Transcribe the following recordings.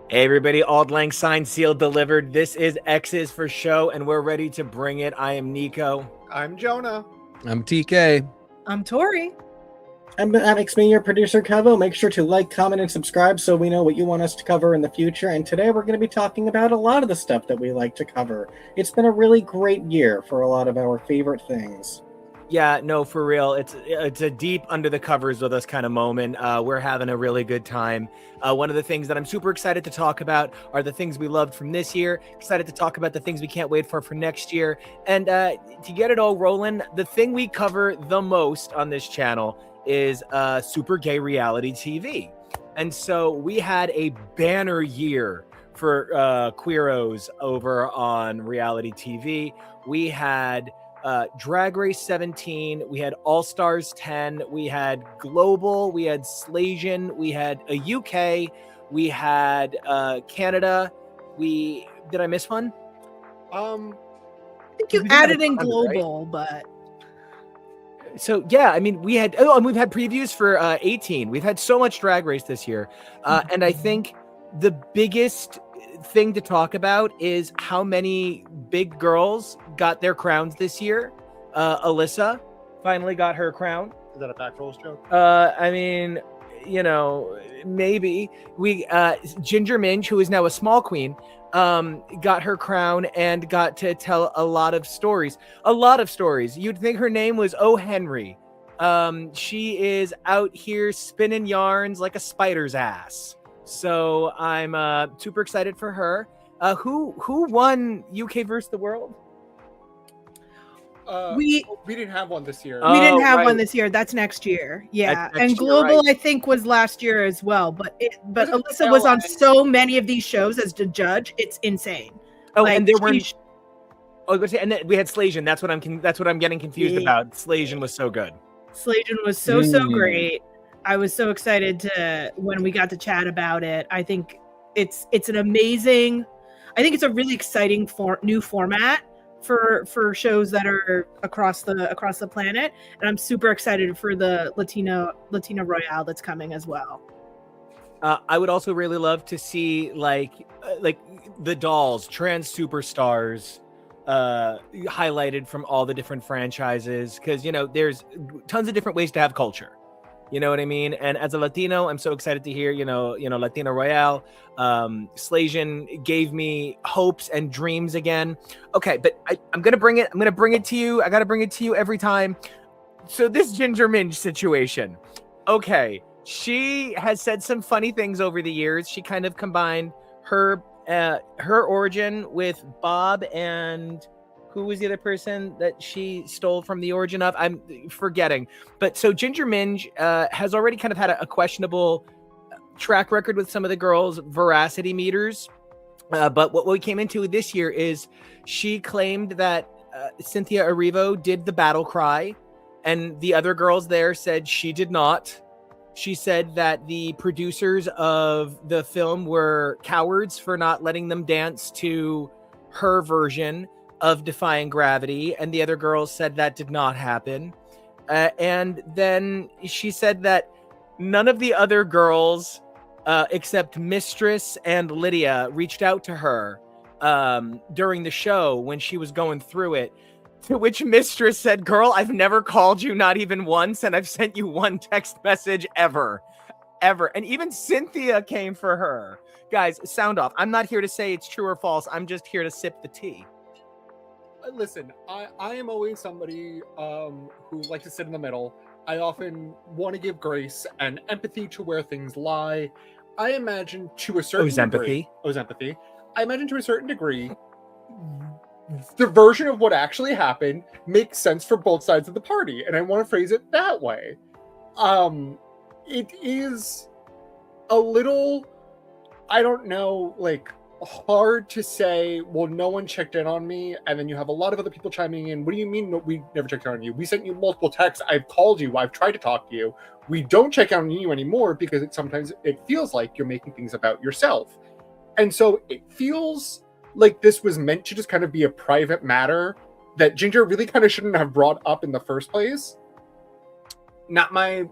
Hey everybody, auld, signed, sealed, delivered. This is X's for show, and we're ready to bring it. I am Nico. I'm Jonah. I'm TK. I'm Tori. I'm Alex, me, your producer, Kevo. Make sure to like, comment, and subscribe so we know what you want us to cover in the future. And today we're going to be talking about a lot of the stuff that we like to cover. It's been a really great year for a lot of our favorite things. Yeah, no, for real. It's a deep under the covers with us kind of moment. We're having a really good time. One of the things that I'm super excited to talk about are the things we loved from this year. Excited to talk about the things we can't wait for next year. And to get it all rolling, the thing we cover the most on this channel is super gay reality TV. And so we had a banner year for queeros over on reality TV. We had Drag Race 17, we had All Stars 10, we had Global, we had Slasian, we had a UK, we had Canada. Did I miss one? I think you added in Global, right? But so yeah, I mean, we had and we've had previews for 18. We've had so much Drag Race this year, and I think the biggest thing to talk about is how many big girls got their crowns this year. Alyssa finally got her crown. Is that a Back Rolls joke? I mean, you know, maybe we Ginger Minj, who is now a small queen, got her crown and got to tell a lot of stories. You'd think her name was O. Henry. She is out here spinning yarns like a spider's ass. So I'm super excited for her. Who won UK versus the world? We didn't have one this year. We didn't have one this year. That's next year. Yeah, and Global, right. I think, was last year as well. But Alyssa was on so many of these shows as the judge. It's insane. Oh, like, and there weren't. And then we had Slasian. That's what I'm getting confused about. Slasian was so good. Slasian was so great. I was so excited when we got to chat about it. I think it's an amazing. I think it's a really exciting new format for shows that are across the planet, and I'm super excited for the Latina Royale that's coming as well. I would also really love to see like the dolls, trans superstars, highlighted from all the different franchises, because there's tons of different ways to have culture. You know what I mean? And as a Latino, I'm so excited to hear, Latina Royale. Slasian gave me hopes and dreams again. Okay, but I'm going to bring it to you. I got to bring it to you every time. So this Ginger Minj situation. Okay, she has said some funny things over the years. She kind of combined her origin with Bob and... who was the other person that she stole from the origin of? I'm forgetting. But so Ginger Minj has already kind of had a questionable track record with some of the girls' veracity meters. But what we came into this year is she claimed that Cynthia Erivo did the battle cry, and the other girls there said she did not. She said that the producers of the film were cowards for not letting them dance to her version of Defying Gravity, and the other girls said that did not happen. And then she said that none of the other girls, except Mistress and Lydia, reached out to her during the show when she was going through it. To which Mistress said, "Girl, I've never called you, not even once, and I've sent you one text message ever. And even Cynthia came for her." Guys, sound off. I'm not here to say it's true or false. I'm just here to sip the tea. Listen, I am always somebody who likes to sit in the middle. I often want to give grace and empathy to where things lie. I imagine to a certain degree... empathy. I imagine to a certain degree, the version of what actually happened makes sense for both sides of the party, and I want to phrase it that way. It is a little, I don't know, like, hard to say, well, no one checked in on me, and then you have a lot of other people chiming in. What do you mean we never checked in on you? We sent you multiple texts. I've called you. I've tried to talk to you. We don't check in on you anymore because sometimes it feels like you're making things about yourself. And so it feels like this was meant to just kind of be a private matter that Ginger really kind of shouldn't have brought up in the first place. Not my,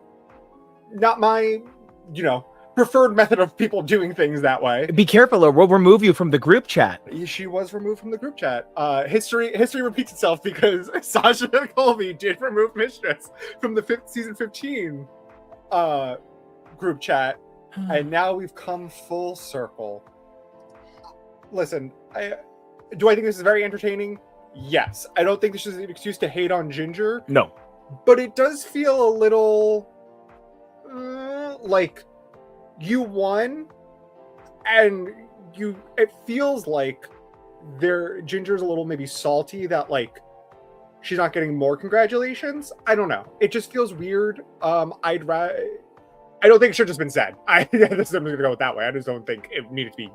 preferred method of people doing things that way. Be careful, or we'll remove you from the group chat. She was removed from the group chat. History repeats itself because Sasha Colby did remove Mistress from the season 15 group chat, and now we've come full circle. Listen, do I think this is very entertaining? Yes. I don't think this is an excuse to hate on Ginger. No. But it does feel a little like you won, and it feels like Ginger's a little maybe salty that like she's not getting more congratulations. I don't know. It just feels weird. I don't think it should have just been said. I'm gonna go with that way. I just don't think it needed to be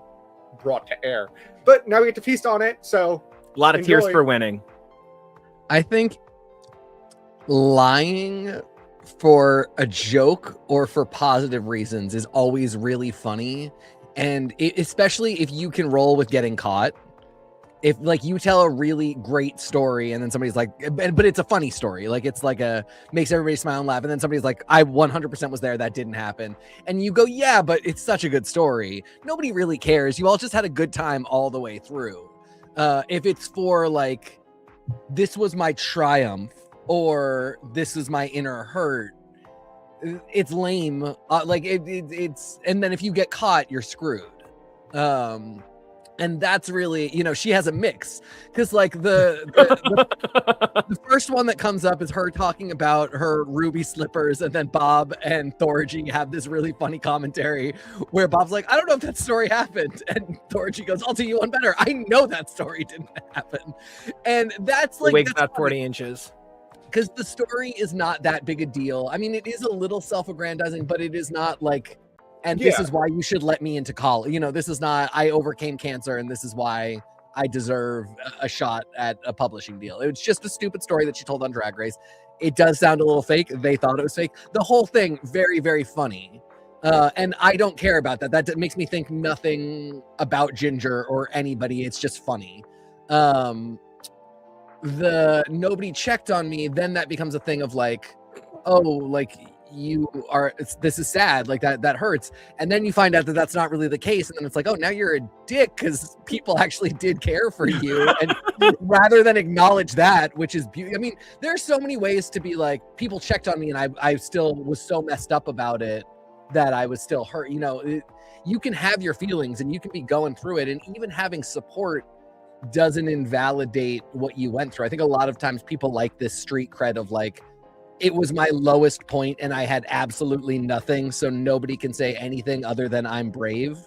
brought to air. But now we get to feast on it, so a lot of enjoy. tears for winning. I think lying for a joke or for positive reasons is always really funny, and especially if you can roll with getting caught. If like you tell a really great story and then somebody's like, but it's a funny story, like it's like makes everybody smile and laugh, and then somebody's like, I 100% was there, that didn't happen, and you go, yeah, but it's such a good story, nobody really cares, you all just had a good time all the way through. If it's for like, this was my triumph or this is my inner hurt, it's lame. It's and then if you get caught, you're screwed. And that's really, she has a mix, because like the first one that comes up is her talking about her ruby slippers, and then Bob and Thorgy have this really funny commentary where Bob's like, I don't know if that story happened, and Thorgy goes, I'll tell you one better, I know that story didn't happen. And that's like, wig's not 40 inches. Because the story is not that big a deal. I mean, it is a little self-aggrandizing, but it is not like, and this is why you should let me into college. This is not, I overcame cancer and this is why I deserve a shot at a publishing deal. It's just a stupid story that she told on Drag Race. It does sound a little fake. They thought it was fake. The whole thing, very, very funny. And I don't care about that. That makes me think nothing about Ginger or anybody. It's just funny. The nobody checked on me, then that becomes a thing of like, oh, like, this is sad, like that hurts, and then you find out that that's not really the case, and then it's like, oh, now you're a dick because people actually did care for you, and rather than acknowledge that, which is beauty. I mean, there's so many ways to be like, people checked on me and I still was so messed up about it that I was still hurt. You can have your feelings and you can be going through it, and even having support doesn't invalidate what you went through. I think a lot of times people like this street cred of like, it was my lowest point and I had absolutely nothing, so nobody can say anything other than I'm brave.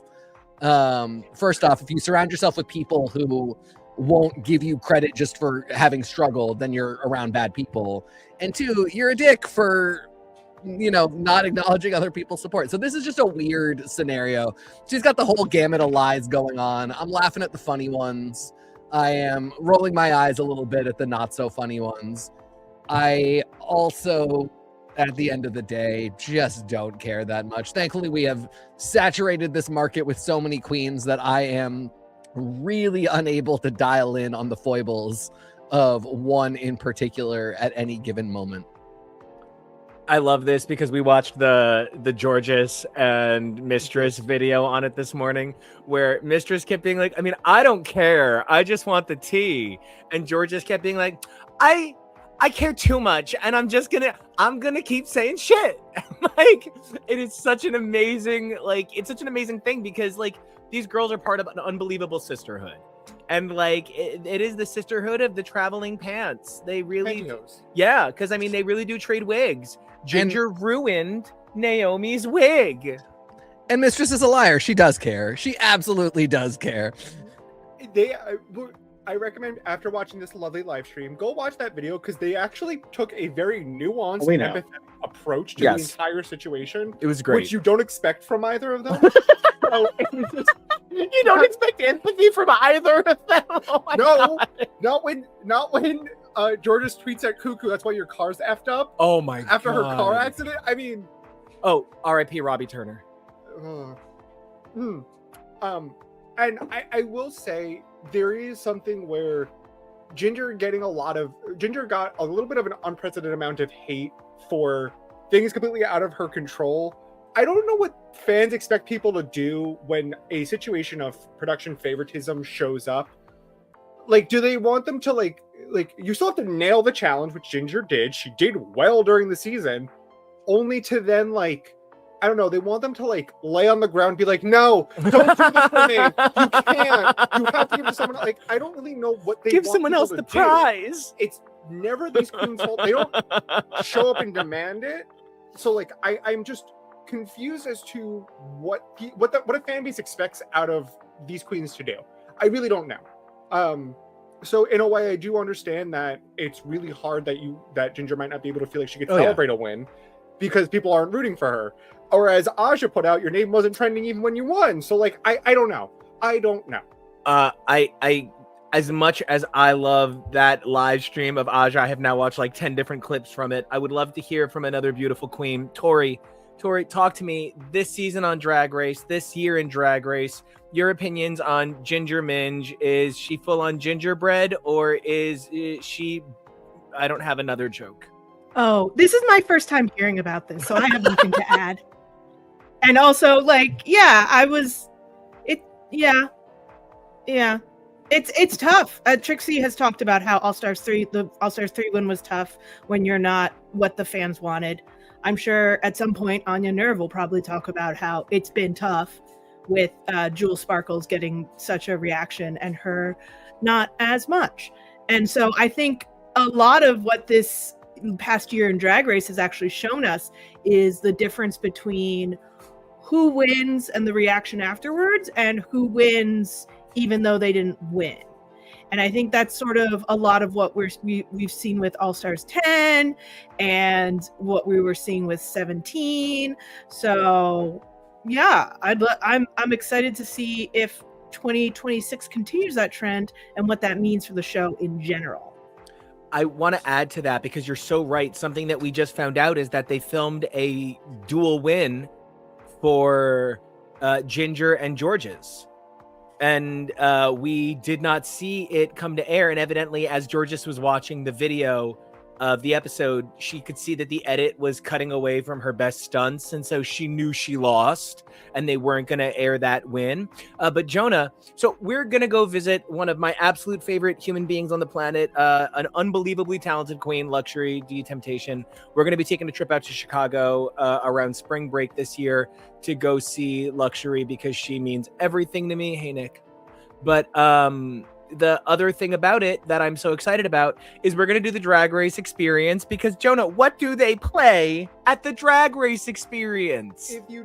First off, if you surround yourself with people who won't give you credit just for having struggled, then you're around bad people. And two, you're a dick for, not acknowledging other people's support. So this is just a weird scenario. She's got the whole gamut of lies going on. I'm laughing at the funny ones. I am rolling my eyes a little bit at the not so funny ones. I also, at the end of the day, just don't care that much. Thankfully, we have saturated this market with so many queens that I am really unable to dial in on the foibles of one in particular at any given moment. I love this because we watched the Georges and Mistress video on it this morning, where Mistress kept being like, I mean, I don't care, I just want the tea. And Georges kept being like, I care too much, and I'm gonna keep saying shit. Like, it is such an amazing, it's such an amazing thing, because like, these girls are part of an unbelievable sisterhood, and like, it is the sisterhood of the traveling pants. They really, yeah, because I mean, they really do trade wigs. Ginger ruined Naomi's wig, and Mistress is a liar. She does care. She absolutely does care. I recommend, after watching this lovely live stream, go watch that video, because they actually took a very nuanced, empathetic approach to the entire situation. It was great. Which you don't expect from either of them. You don't expect empathy from either of them. Oh my God. Not when Georges tweets at Cuckoo, that's why your car's effed up. Oh my God. After her car accident. I mean, oh, R.I.P. Robbie Turner. And I will say, there is something where Ginger got a little bit of an unprecedented amount of hate for things completely out of her control, I don't know what fans expect people to do when a situation of production favoritism shows up. Like, do they want them to like you still have to nail the challenge, which Ginger did. She did well during the season, only to then like, I don't know, they want them to like lay on the ground and be like, no, don't do this for me. You can't. You have to give it to someone. Like, I don't really know what they Give want someone people else to the do. prize. It's never these queens' fault. They don't show up and demand it. So like, I'm just confused as to what a fan base expects out of these queens to do. I really don't know. So in a way, I do understand that it's really hard that Ginger might not be able to feel like she could celebrate a win because people aren't rooting for her. Or as Aja put out, your name wasn't trending even when you won. So like, I don't know. I don't know. I as much as I love that live stream of Aja, I have now watched like 10 different clips from it. I would love to hear from another beautiful queen. Tori, talk to me this season on Drag Race, this year in Drag Race. Your opinions on Ginger Minge. Is she full on gingerbread, or is she, I don't have another joke? Oh, this is my first time hearing about this, so I have nothing to add. And also, like, it's tough. Trixie has talked about how the All Stars 3 win was tough when you're not what the fans wanted. I'm sure at some point Anya Nerve will probably talk about how it's been tough with Jewel Sparkles getting such a reaction and her not as much. And so I think a lot of what this past year in Drag Race has actually shown us is the difference between who wins and the reaction afterwards and who wins even though they didn't win. And I think that's sort of a lot of what we've seen with All Stars 10 and what we were seeing with 17. So yeah, I'm excited to see if 2026 continues that trend and what that means for the show in general. I want to add to that because you're so right. Something that we just found out is that they filmed a dual win for Ginger and George's. And we did not see it come to air. And evidently, as Georges was watching the video of the episode, she could see that the edit was cutting away from her best stunts. And so she knew she lost and they weren't going to air that win. But Jonah, so we're going to go visit one of my absolute favorite human beings on the planet, an unbelievably talented queen, Luxury D Temptation. We're going to be taking a trip out to Chicago around spring break this year to go see Luxury because she means everything to me. Hey, Nick. But the other thing about it that I'm so excited about is we're going to do the Drag Race experience because, Jonah, what do they play at the Drag Race experience? If you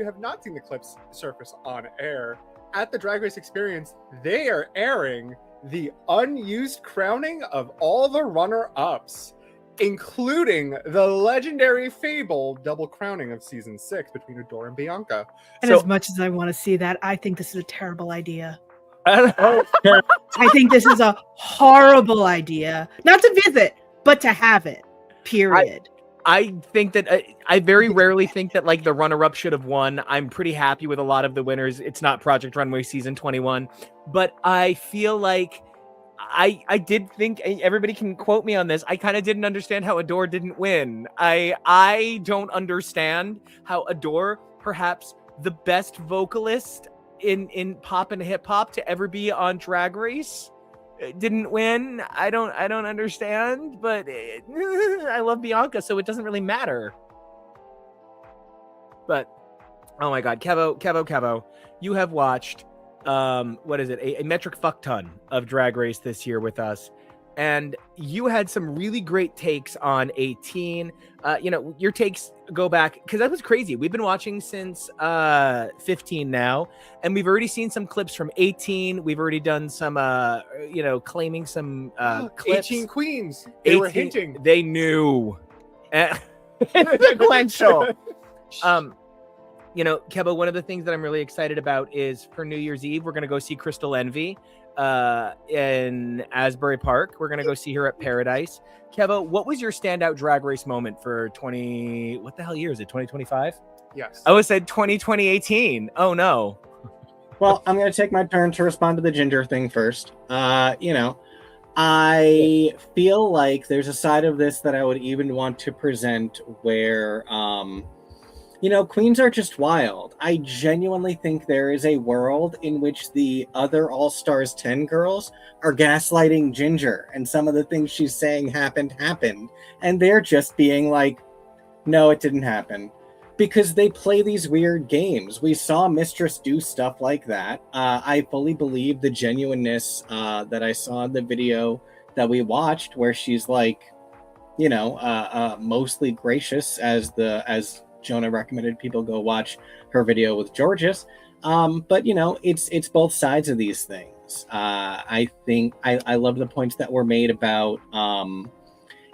have not seen the clips surface on air, at the Drag Race experience, they are airing the unused crowning of all the runner-ups, including the legendary Fable double crowning of season 6 between Adore and Bianca. And as much as I want to see that, I think this is a terrible idea. Oh, I think this is a horrible idea. Not to visit, but to have it. Period. I think that I very rarely think that like the runner-up should have won. I'm pretty happy with a lot of the winners. It's not Project Runway season 21, but I feel like I did think, everybody can quote me on this, I kind of didn't understand how Adore didn't win. I don't understand how Adore, perhaps the best vocalist in pop and hip hop to ever be on Drag Race, didn't win. I don't understand, but I love Bianca, so it doesn't really matter. But oh my god, Kevo, you have watched what is it, a metric fuck ton of Drag Race this year with us, and you had some really great takes on 18. Your takes go back because that was crazy. We've been watching since 15 now, and we've already seen some clips from 18. We've already done some claiming some clips. 18 queens. They were hinting. They knew. Sequential. Keba, one of the things that I'm really excited about is for New Year's Eve, we're going to go see Crystal Envy in Asbury Park. We're going to go see her at Paradise. Keba, what was your standout Drag Race moment for what the hell year is it, 2025? Yes. I would say 2018. Oh, no. Well, I'm going to take my turn to respond to the Ginger thing first. I feel like there's a side of this that I would even want to present where, queens are just wild. I genuinely think there is a world in which the other All Stars 10 girls are gaslighting Ginger, and some of the things she's saying happened, and they're just being like, no, it didn't happen. Because they play these weird games. We saw Mistress do stuff like that. I fully believe the genuineness that I saw in the video that we watched, where she's like, mostly gracious, as Jonah recommended people go watch her video with Georges. But it's both sides of these things. I think I love the points that were made about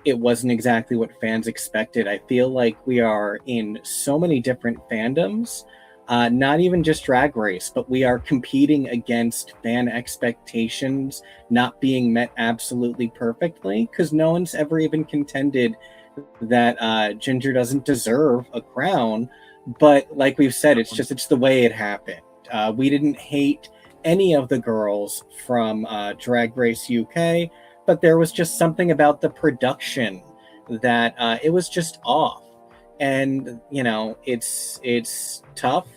it wasn't exactly what fans expected. I feel like we are in so many different fandoms, not even just Drag Race, but we are competing against fan expectations not being met absolutely perfectly, because no one's ever even contended that Ginger doesn't deserve a crown. But like we've said, it's the way it happened. We didn't hate any of the girls from Drag Race UK, but there was just something about the production that it was just off. And it's tough.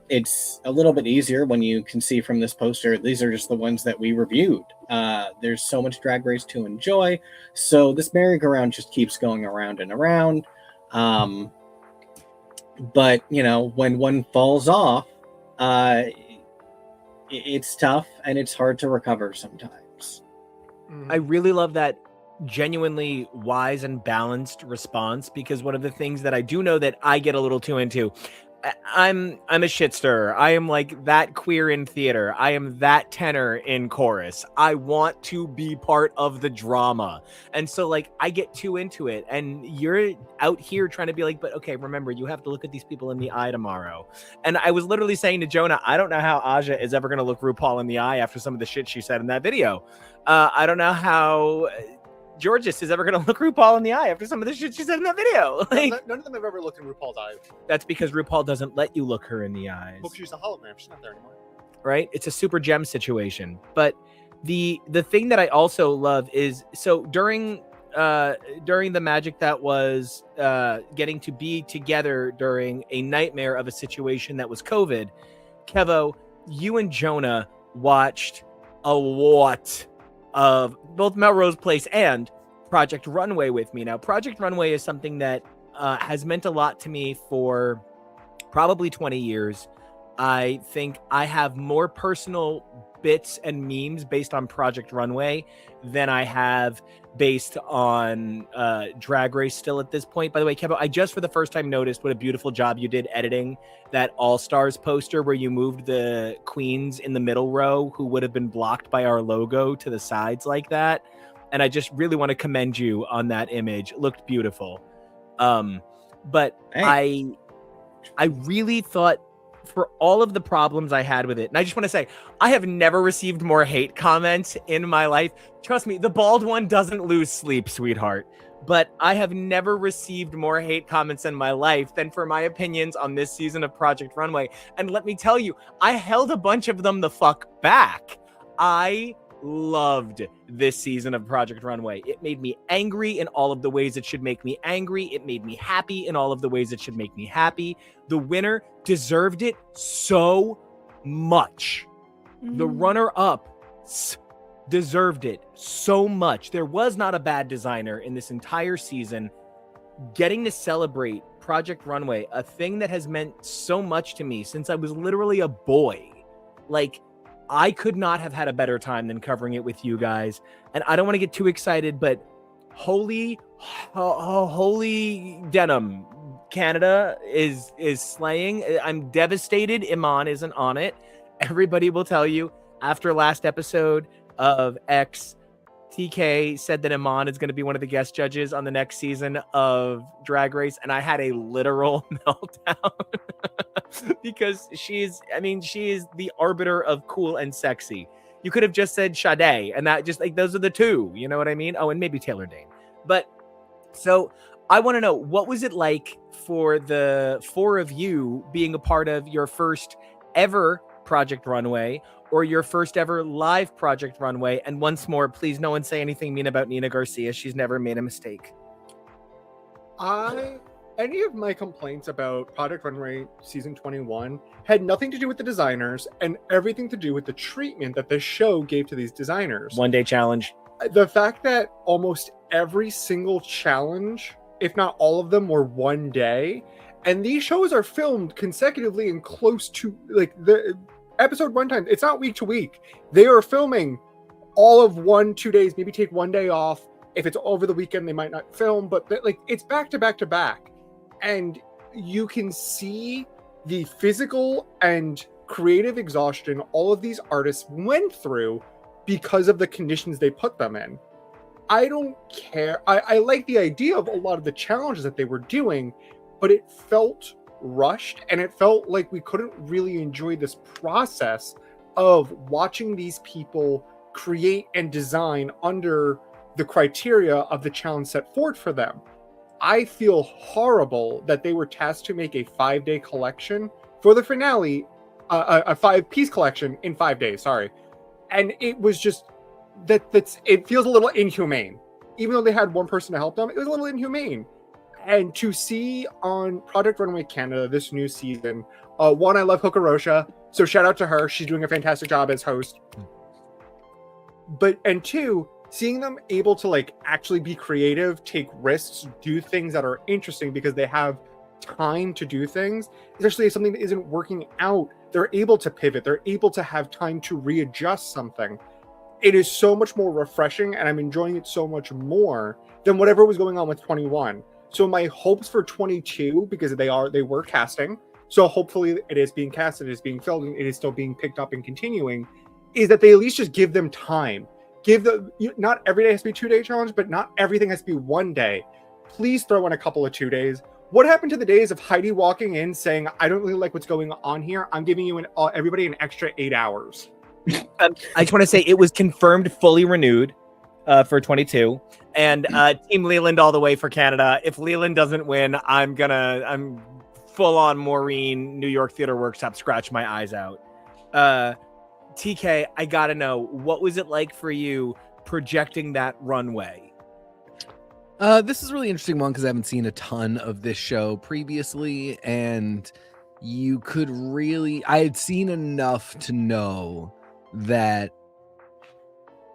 It's a little bit easier when you can see from this poster, these are just the ones that we reviewed. There's so much Drag Race to enjoy, so this merry-go-round just keeps going around and around. But when one falls off, it's tough and it's hard to recover sometimes. I really love that genuinely wise and balanced response, because one of the things that I do know that I get a little too into, I'm a shit stirrer. I am like that queer in theater. I am that tenor in chorus. I want to be part of the drama. And so like I get too into it, and you're out here trying to be like, but okay, remember, you have to look at these people in the eye tomorrow. And I was literally saying to Jonah, I don't know how Aja is ever going to look RuPaul in the eye after some of the shit she said in that video. I don't know how Georges is ever going to look RuPaul in the eye after some of the shit she said in that video. Like, none of them have ever looked in RuPaul's eye. That's because RuPaul doesn't let you look her in the eyes. Well, she's a hologram. She's not there anymore. Right? It's a super gem situation. But the thing that I also love is, so during the magic that was getting to be together during a nightmare of a situation that was COVID, Kevo, you and Jonah watched a lot of both Melrose Place and Project Runway with me. Now, Project Runway is something that has meant a lot to me for probably 20 years. I think I have more personal bits and memes based on Project Runway than I have based on Drag Race still at this point. By the way, Kevo, I just for the first time noticed what a beautiful job you did editing that All-Stars poster where you moved the queens in the middle row who would have been blocked by our logo to the sides like that. And I just really want to commend you on that image. It looked beautiful. But hey. I really thought, for all of the problems I had with it, and I just want to say, I have never received more hate comments in my life. Trust me, the bald one doesn't lose sleep, sweetheart. But I have never received more hate comments in my life than for my opinions on this season of Project Runway. And let me tell you, I held a bunch of them the fuck back. I loved this season of Project Runway. It made me angry in all of the ways it should make me angry. It made me happy in all of the ways it should make me happy. The winner deserved it so much. The runner-up deserved it so much. There was not a bad designer in this entire season. Getting to celebrate Project Runway, a thing that has meant so much to me since I was literally a boy. Like, I could not have had a better time than covering it with you guys. And I don't want to get too excited, but holy denim. Canada is slaying. I'm devastated Iman isn't on it. Everybody will tell you after last episode of X, TK said that Iman is going to be one of the guest judges on the next season of Drag Race, and I had a literal meltdown because she is the arbiter of cool and sexy. You could have just said Sade, and that just like those are the two, you know what I mean? Oh, and maybe Taylor Dane. But so I want to know, what was it like for the four of you being a part of your first ever Project Runway or your first ever live Project Runway? And once more, please no one say anything mean about Nina Garcia. She's never made a mistake. I any of my complaints about Project Runway season 21 had nothing to do with the designers and everything to do with the treatment that the show gave to these designers. One day challenge. The fact that almost every single challenge, if not all of them, were one day, and these shows are filmed consecutively and close to like the episode runtime. It's not week to week. They are filming all of 1-2 days, maybe take one day off. If it's over the weekend, they might not film, but like it's back to back to back. And you can see the physical and creative exhaustion all of these artists went through because of the conditions they put them in. I don't care. I like the idea of a lot of the challenges that they were doing, but it felt rushed and it felt like we couldn't really enjoy this process of watching these people create and design under the criteria of the challenge set forward for them. I feel horrible that they were tasked to make a 5-day collection for the finale, a 5-piece collection in 5 days. Sorry, and it was just it feels a little inhumane. Even though they had one person to help them, it was a little inhumane. And to see on Project Runway Canada this new season, one, I love Hokarosha, so shout out to her. She's doing a fantastic job as host. And two, seeing them able to like actually be creative, take risks, do things that are interesting because they have time to do things, especially if something that isn't working out, they're able to pivot. They're able to have time to readjust something. It is so much more refreshing, and I'm enjoying it so much more than whatever was going on with 21. So my hopes for 22, because they were casting, so hopefully it is being casted, it is being filled, and it is still being picked up and continuing, is that they at least just give them time. Not every day has to be 2-day challenge, but not everything has to be 1 day. Please throw in a couple of 2 days. What happened to the days of Heidi walking in saying, I don't really like what's going on here. I'm giving you everybody an extra 8 hours. I just want to say it was confirmed fully renewed for 22, and Team Leland all the way for Canada. If Leland doesn't win, I'm full on Maureen New York Theater Workshop scratch my eyes out. TK, I gotta know, what was it like for you projecting that runway? This is a really interesting one because I haven't seen a ton of this show previously, and I had seen enough to know that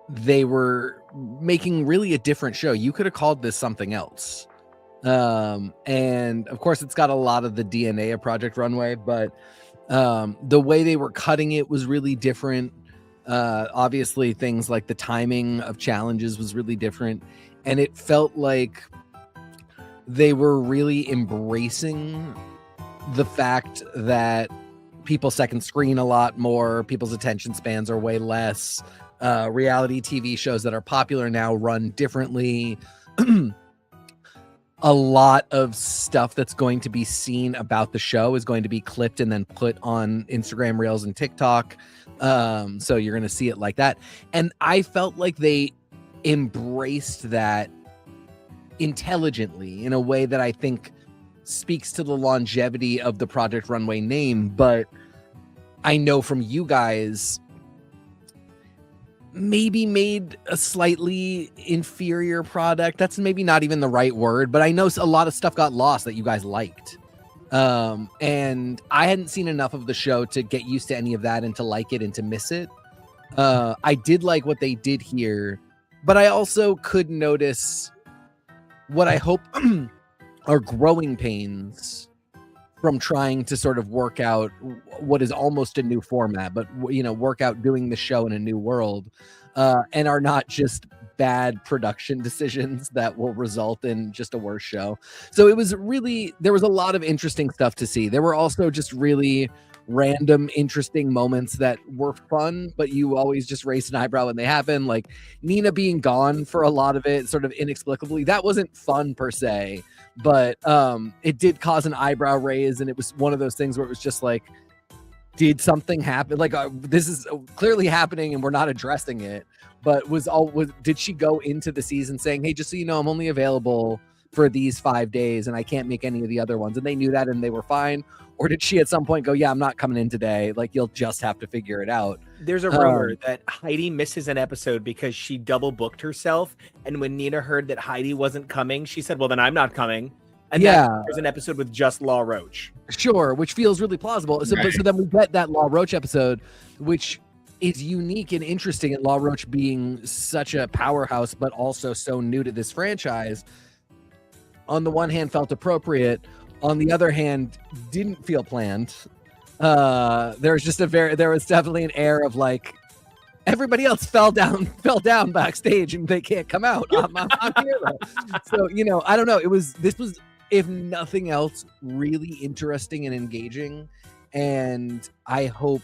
they were making really a different show. You could have called this something else. And of course it's got a lot of the DNA of Project Runway, but the way they were cutting it was really different. Obviously things like the timing of challenges was really different, and it felt like they were really embracing the fact that people second screen a lot more, people's attention spans are way less. Reality TV shows that are popular now run differently. A lot of stuff that's going to be seen about the show is going to be clipped and then put on Instagram Reels and TikTok. So you're going to see it like that. And I felt like they embraced that intelligently in a way that I think speaks to the longevity of the Project Runway name. But I know from you guys, maybe made a slightly inferior product. That's maybe not even the right word, but I know a lot of stuff got lost that you guys liked. And I hadn't seen enough of the show to get used to any of that and to like it and to miss it. I did like what they did here, but I also could notice what I hope are growing pains from trying to sort of work out what is almost a new format, but work out doing the show in a new world, and are not just bad production decisions that will result in just a worse show. So it was really, there was a lot of interesting stuff to see. There were also just really random, interesting moments that were fun, but you always just raise an eyebrow when they happen. Like Nina being gone for a lot of it, sort of inexplicably. That wasn't fun per se, but it did cause an eyebrow raise, and it was one of those things where it was just like, did something happen? Like this is clearly happening and we're not addressing it. But did she go into the season saying, hey, just so you know, I'm only available for these 5 days and I can't make any of the other ones, and they knew that and they were fine? Or did she at some point go, yeah, I'm not coming in today, like you'll just have to figure it out? There's a rumor that Heidi misses an episode because she double booked herself, and when Nina heard that Heidi wasn't coming, she said, well, then I'm not coming. And Yeah. there's an episode with just Law Roach. Sure, which feels really plausible. So, Right. so then we get that Law Roach episode, which is unique and interesting, and Law Roach being such a powerhouse, but also so new to this franchise. On the one hand, felt appropriate. On the other hand, didn't feel planned. There was definitely an air of like everybody else fell down backstage and they can't come out. I'm here though. So I don't know. This was, if nothing else, really interesting and engaging. And I hope,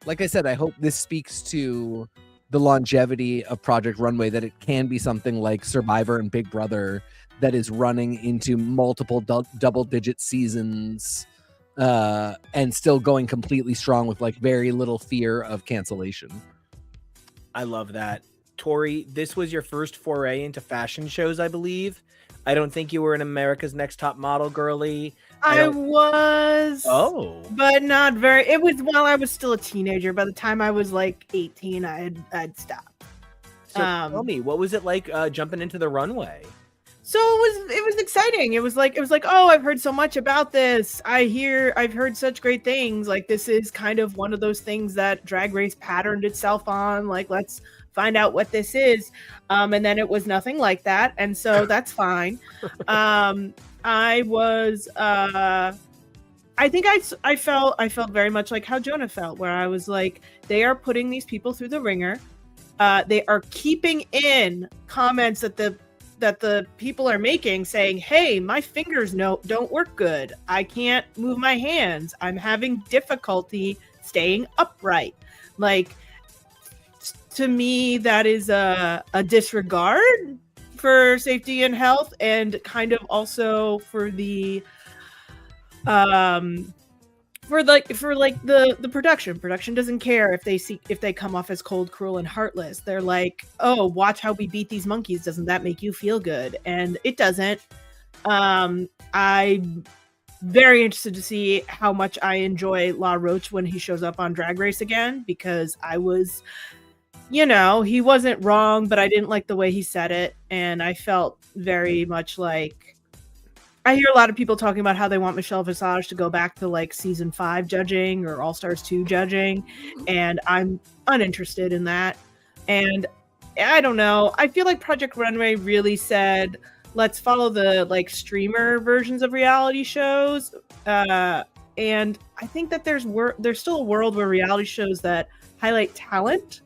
like I said, I hope this speaks to the longevity of Project Runway, that it can be something like Survivor and Big Brother that is running into multiple double-digit seasons and still going completely strong with like very little fear of cancellation. I love that. Tori, this was your first foray into fashion shows, I believe. I don't think you were an America's Next Top Model girly. I was. Oh. But not very. It was while I was still a teenager. By the time I was like 18, I'd stopped. So tell me, what was it like jumping into the runway? So it was exciting. It was like, oh, I've heard so much about this. I've heard such great things. Like, this is kind of one of those things that Drag Race patterned itself on. Like, let's find out what this is. And then it was nothing like that. And so that's fine. I think I felt very much like how Jonah felt, where I was like, they are putting these people through the ringer. They are keeping in comments that the people are making, saying, hey, my fingers don't work good. I can't move my hands. I'm having difficulty staying upright. Like, to me, that is a disregard for safety and health, and kind of also for the the production doesn't care if they come off as cold, cruel, and heartless. They're like, oh, watch how we beat these monkeys. Doesn't that make you feel good? And it doesn't. I'm very interested to see how much I enjoy La Roach when he shows up on Drag Race again, because I was, he wasn't wrong, but I didn't like the way he said it. And I felt very much like, I hear a lot of people talking about how they want Michelle Visage to go back to like season 5 judging or All Stars 2 judging. And I'm uninterested in that. And I don't know. I feel like Project Runway really said, let's follow the like streamer versions of reality shows. And I think that there's still a world where reality shows that highlight talent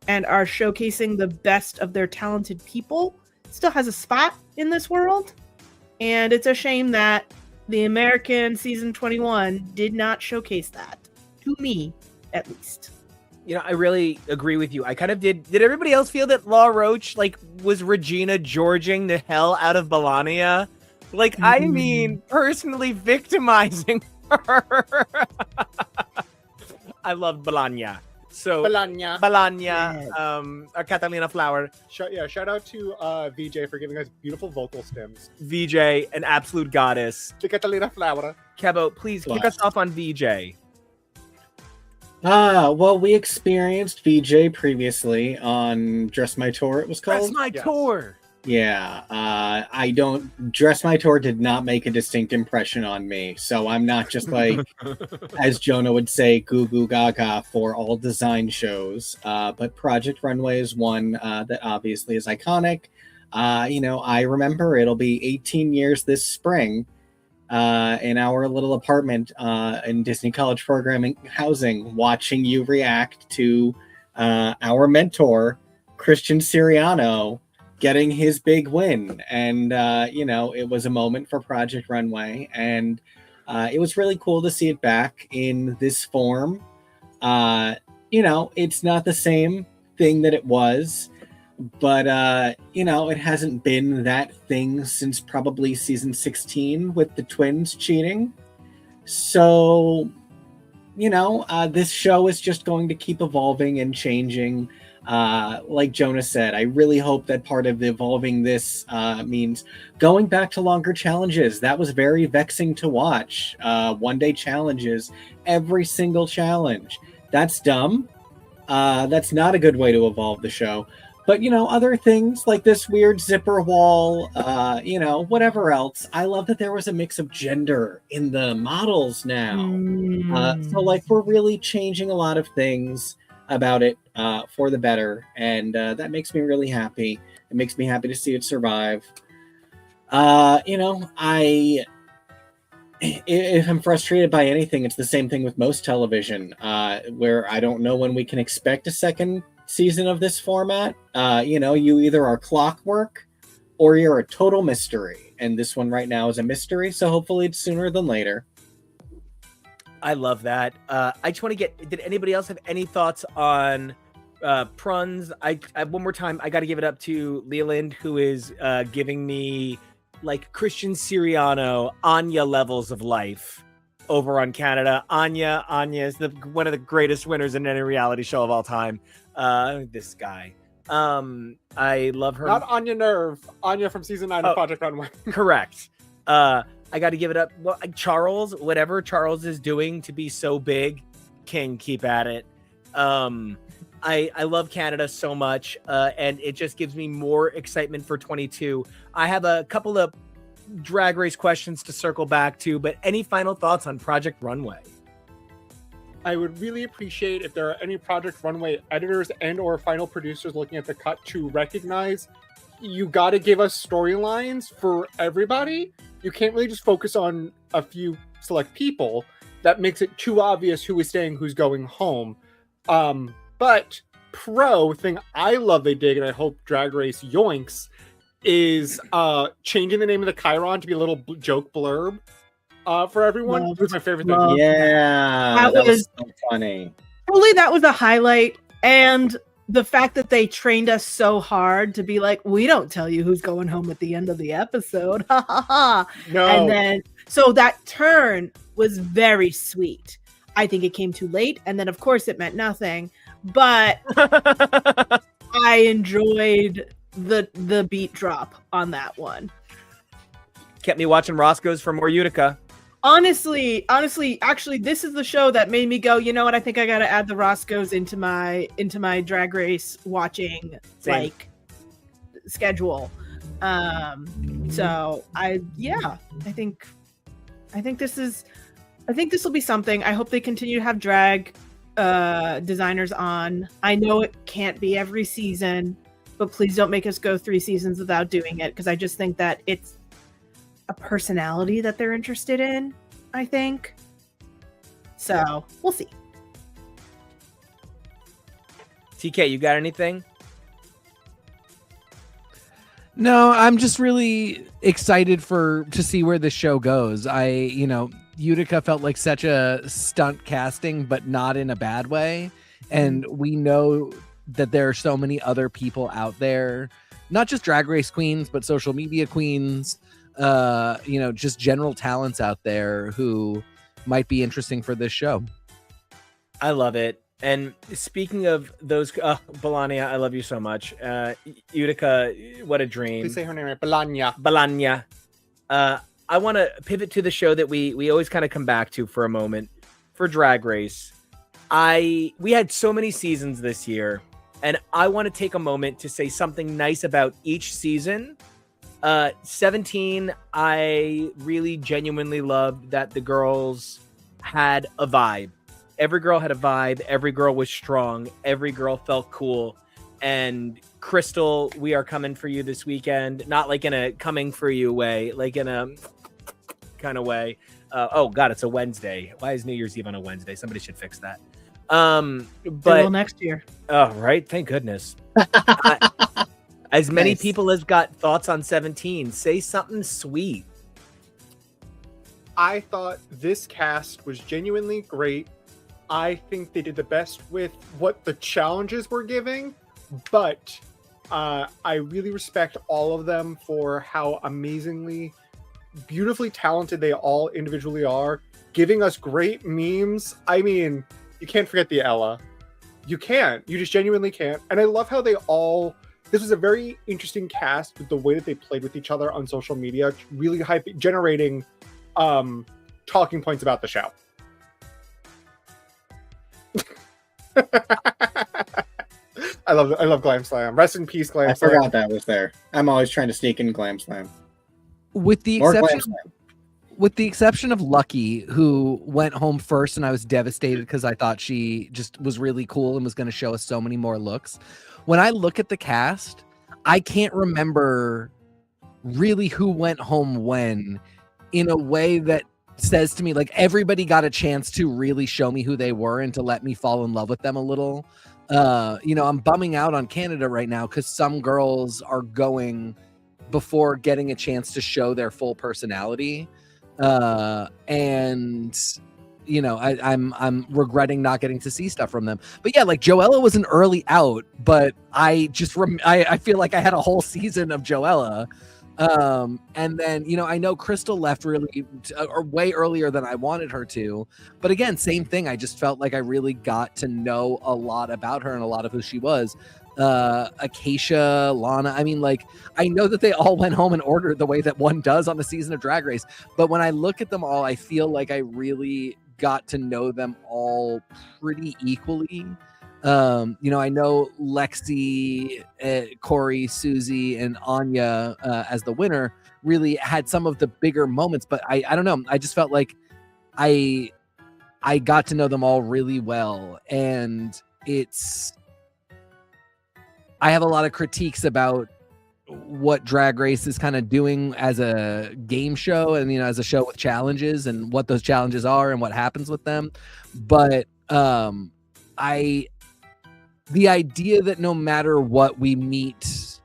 and are showcasing the best of their talented people still has a spot in this world. And it's a shame that the American season 21 did not showcase that, to me, at least. I really agree with you. I kind of did. Did everybody else feel that Law Roach was Regina Georging the hell out of Melania? I mean, personally victimizing her. I love Melania. So Melania. Catalina Flower. Shout out to VJ for giving us beautiful vocal stems. VJ, an absolute goddess. To Catalina Flower. Kebo, please kick us off on VJ. Well, we experienced VJ previously on Dress My Tour, it was called. Dress My Tour. Yeah, Dress My Tour did not make a distinct impression on me, so I'm not just like, as Jonah would say, goo goo gaga for all design shows, but Project Runway is one that obviously is iconic. I remember it'll be 18 years this spring in our little apartment in Disney College Programming housing, watching you react to our mentor, Christian Siriano, getting his big win. And it was a moment for Project Runway, and it was really cool to see it back in this form. It's not the same thing that it was, but it hasn't been that thing since probably season 16 with the twins cheating. So this show is just going to keep evolving and changing. Like Jonah said, I really hope that part of evolving this means going back to longer challenges. That was very vexing to watch. One-day challenges, every single challenge. That's dumb. That's not a good way to evolve the show. But other things like this weird zipper wall, whatever else. I love that there was a mix of gender in the models now. So like we're really changing a lot of things about it for the better, and that makes me really happy. It makes me happy to see it survive. If I'm frustrated by anything, it's the same thing with most television, where I don't know when we can expect a second season of this format. You either are clockwork or you're a total mystery. And this one right now is a mystery, so hopefully it's sooner than later. I love that. I just want to did anybody else have any thoughts on Pruns? I one more time, I got to give it up to Leland, who is giving me like Christian Siriano, Anya levels of life over on Canada. Anya is one of the greatest winners in any reality show of all time. This guy. I love her. Not Anya Nerve. Anya from season 9 of Project Runway. Correct. I got to give it up. Well, Charles, whatever Charles is doing to be so big, King, keep at it. I love Canada so much, and it just gives me more excitement for 22. I have a couple of Drag Race questions to circle back to, but any final thoughts on Project Runway? I would really appreciate if there are any Project Runway editors and or final producers looking at the cut to recognize you got to give us storylines for everybody. You can't really just focus on a few select people. That makes it too obvious who is staying, who's going home. But pro thing I love they dig, and I hope Drag Race yoinks, is changing the name of the Chiron to be a little joke blurb for everyone. It was my favorite thing. Yeah, that was so funny. Totally, that was a highlight. And the fact that they trained us so hard to be like, we don't tell you who's going home at the end of the episode. Ha ha ha. No. And then, so that turn was very sweet. I think it came too late. And then, of course, it meant nothing. But I enjoyed the beat drop on that one. Kept me watching Roscoe's for more Utica. Honestly, actually, this is the show that made me go, you know what? I think I got to add the Roscoe's into my Drag Race watching schedule. So I think this will be something. I hope they continue to have drag designers on. I know it can't be every season, but please don't make us go 3 seasons without doing it, because I just think that it's a personality that they're interested in, I think. So we'll see. TK, you got anything? No, I'm just really excited to see where the show goes. Utica felt like such a stunt casting, but not in a bad way. And we know that there are so many other people out there, not just Drag Race queens, but social media queens, just general talents out there who might be interesting for this show. I love it. And speaking of those, Balania, I love you so much. Utica, what a dream. Please say her name right. Balanya. I want to pivot to the show that we always kind of come back to for a moment, for Drag Race. We had so many seasons this year, and I want to take a moment to say something nice about each season. 17, I really genuinely loved that the girls had a vibe. Every girl had a vibe. Every girl was strong. Every girl felt cool. And Crystal, we are coming for you this weekend. Not like in a coming for you way, like in a kind of way. Oh God, it's a Wednesday. Why is New Year's Eve on a Wednesday? Somebody should fix that. But next year. Oh, right. Thank goodness. As many people as got thoughts on 17, say something sweet. I thought this cast was genuinely great. I think they did the best with what the challenges were giving, but I really respect all of them for how amazingly, beautifully talented they all individually are, giving us great memes. I mean, you can't forget the Ella. You can't. You just genuinely can't. And I love how this was a very interesting cast with the way that they played with each other on social media, really generating talking points about the show. I love Glam Slam. Rest in peace, Glam I Slam. forgot that was there. I'm always trying to sneak in Glam Slam. With the More exception Glam Slam. with the exception of Lucky, who went home first, and I was devastated because I thought she just was really cool and was going to show us so many more looks. When I look at the cast, I can't remember really who went home when, in a way that says to me, like, everybody got a chance to really show me who they were and to let me fall in love with them a little. I'm bumming out on Canada right now because some girls are going before getting a chance to show their full personality. I'm regretting not getting to see stuff from them. But yeah, like Joella was an early out, but I feel like I had a whole season of Joella. And then, I know Crystal left really or way earlier than I wanted her to, but again, same thing. I just felt like I really got to know a lot about her and a lot of who she was. Acacia, Lana. I mean, like, I know that they all went home in order the way that one does on a season of Drag Race, but when I look at them all, I feel like I really got to know them all pretty equally. I know Lexi, Corey, Susie, and Anya as the winner really had some of the bigger moments, but I don't know. I just felt like I got to know them all really well, and I have a lot of critiques about what Drag Race is kind of doing as a game show and, as a show with challenges and what those challenges are and what happens with them. But the idea that no matter what, we meet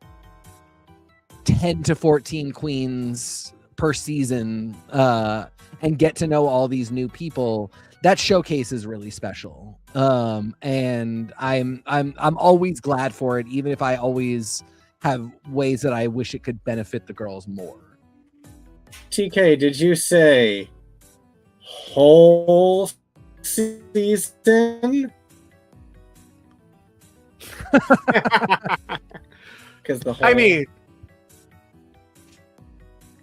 10 to 14 queens per season and get to know all these new people, that showcase is really special. And I'm always glad for it, even if I always have ways that I wish it could benefit the girls more. TK, did you say whole season? Because the whole... I mean,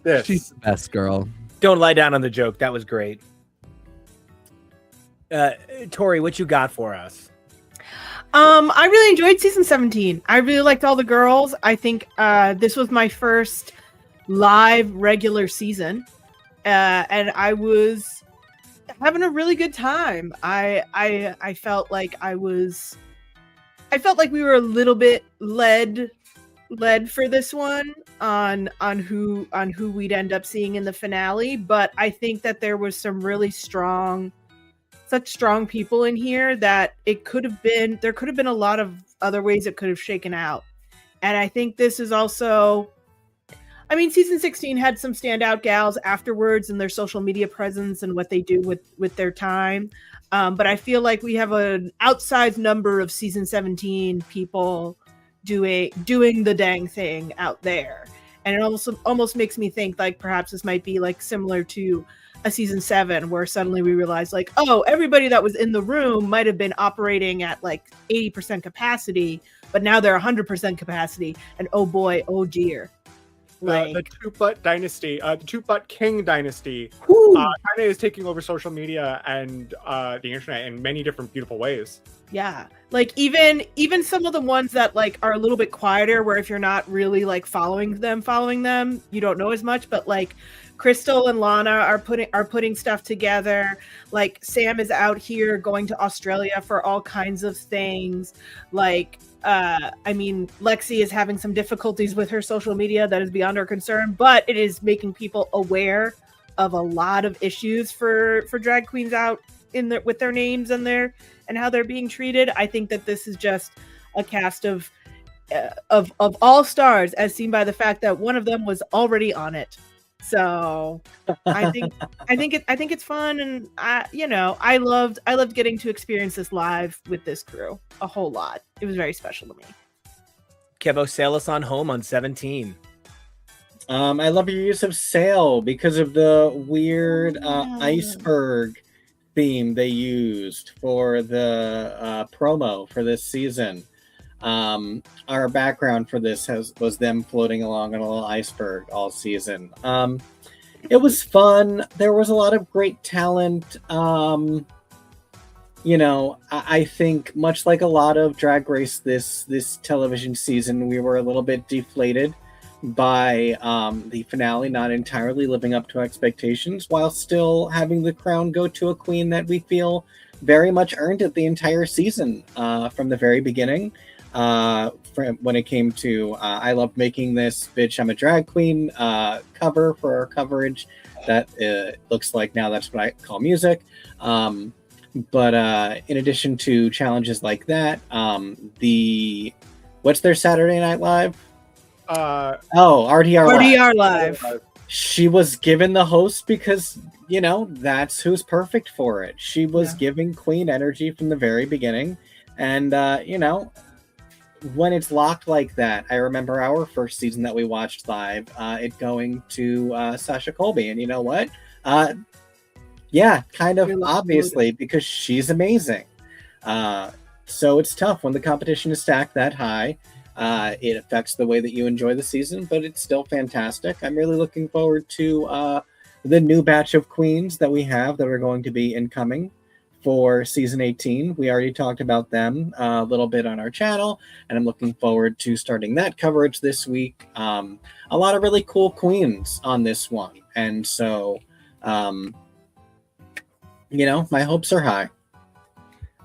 this. She's the best girl. Don't lie down on the joke. That was great. Tori, what you got for us? I really enjoyed season 17. I really liked all the girls. I think this was my first live regular season, and I was having a really good time. I felt like we were a little bit led for this one on who we'd end up seeing in the finale, but I think that there was some really strong people in here that there could have been a lot of other ways it could have shaken out. And I think this is also, I mean, season 16 had some standout gals afterwards and their social media presence and what they do with their time. But I feel like we have an outsized number of season 17 people doing the dang thing out there. And it almost makes me think like perhaps this might be like similar to a season 7 where suddenly we realize like, oh, everybody that was in the room might have been operating at like 80% capacity, but now they're 100% capacity. And oh boy, oh dear. The Two Butt Dynasty, the Two Butt King Dynasty, kind of is taking over social media and the internet in many different beautiful ways. Yeah, like even some of the ones that like are a little bit quieter, where if you're not really like following them, you don't know as much. But like Crystal and Lana are putting stuff together. Like Sam is out here going to Australia for all kinds of things. Like I mean, Lexi is having some difficulties with her social media that is beyond our concern, but it is making people aware of a lot of issues for drag queens out with their names and how they're being treated. I think that this is just a cast of all stars, as seen by the fact that one of them was already on it. So I think it's fun, and I loved getting to experience this live with this crew a whole lot. It was very special to me. Kevo, sail us on home on 17. I love your use of sail because of the weird iceberg theme they used for the promo for this season. Our background for this was them floating along on a little iceberg all season. It was fun. There was a lot of great talent. I think much like a lot of Drag Race this television season, we were a little bit deflated by the finale not entirely living up to expectations, while still having the crown go to a queen that we feel very much earned it the entire season from the very beginning. When it came to I love making this bitch I'm a drag queen cover for our coverage that looks like now that's what I call music. But in addition to challenges like that, what's their Saturday Night Live? RDR Live. RDR Live. She was given the host because, that's who's perfect for it. She was giving queen energy from the very beginning. And, when it's locked like that, I remember our first season that we watched live, it going to Sasha Colby. And you know what? Yeah, kind of obviously, because she's amazing. So it's tough when the competition is stacked that high. It affects the way that you enjoy the season, but it's still fantastic. I'm really looking forward to the new batch of queens that we have that are going to be incoming for season 18. We already talked about them a little bit on our channel, and I'm looking forward to starting that coverage this week. A lot of really cool queens on this one, and so my hopes are high.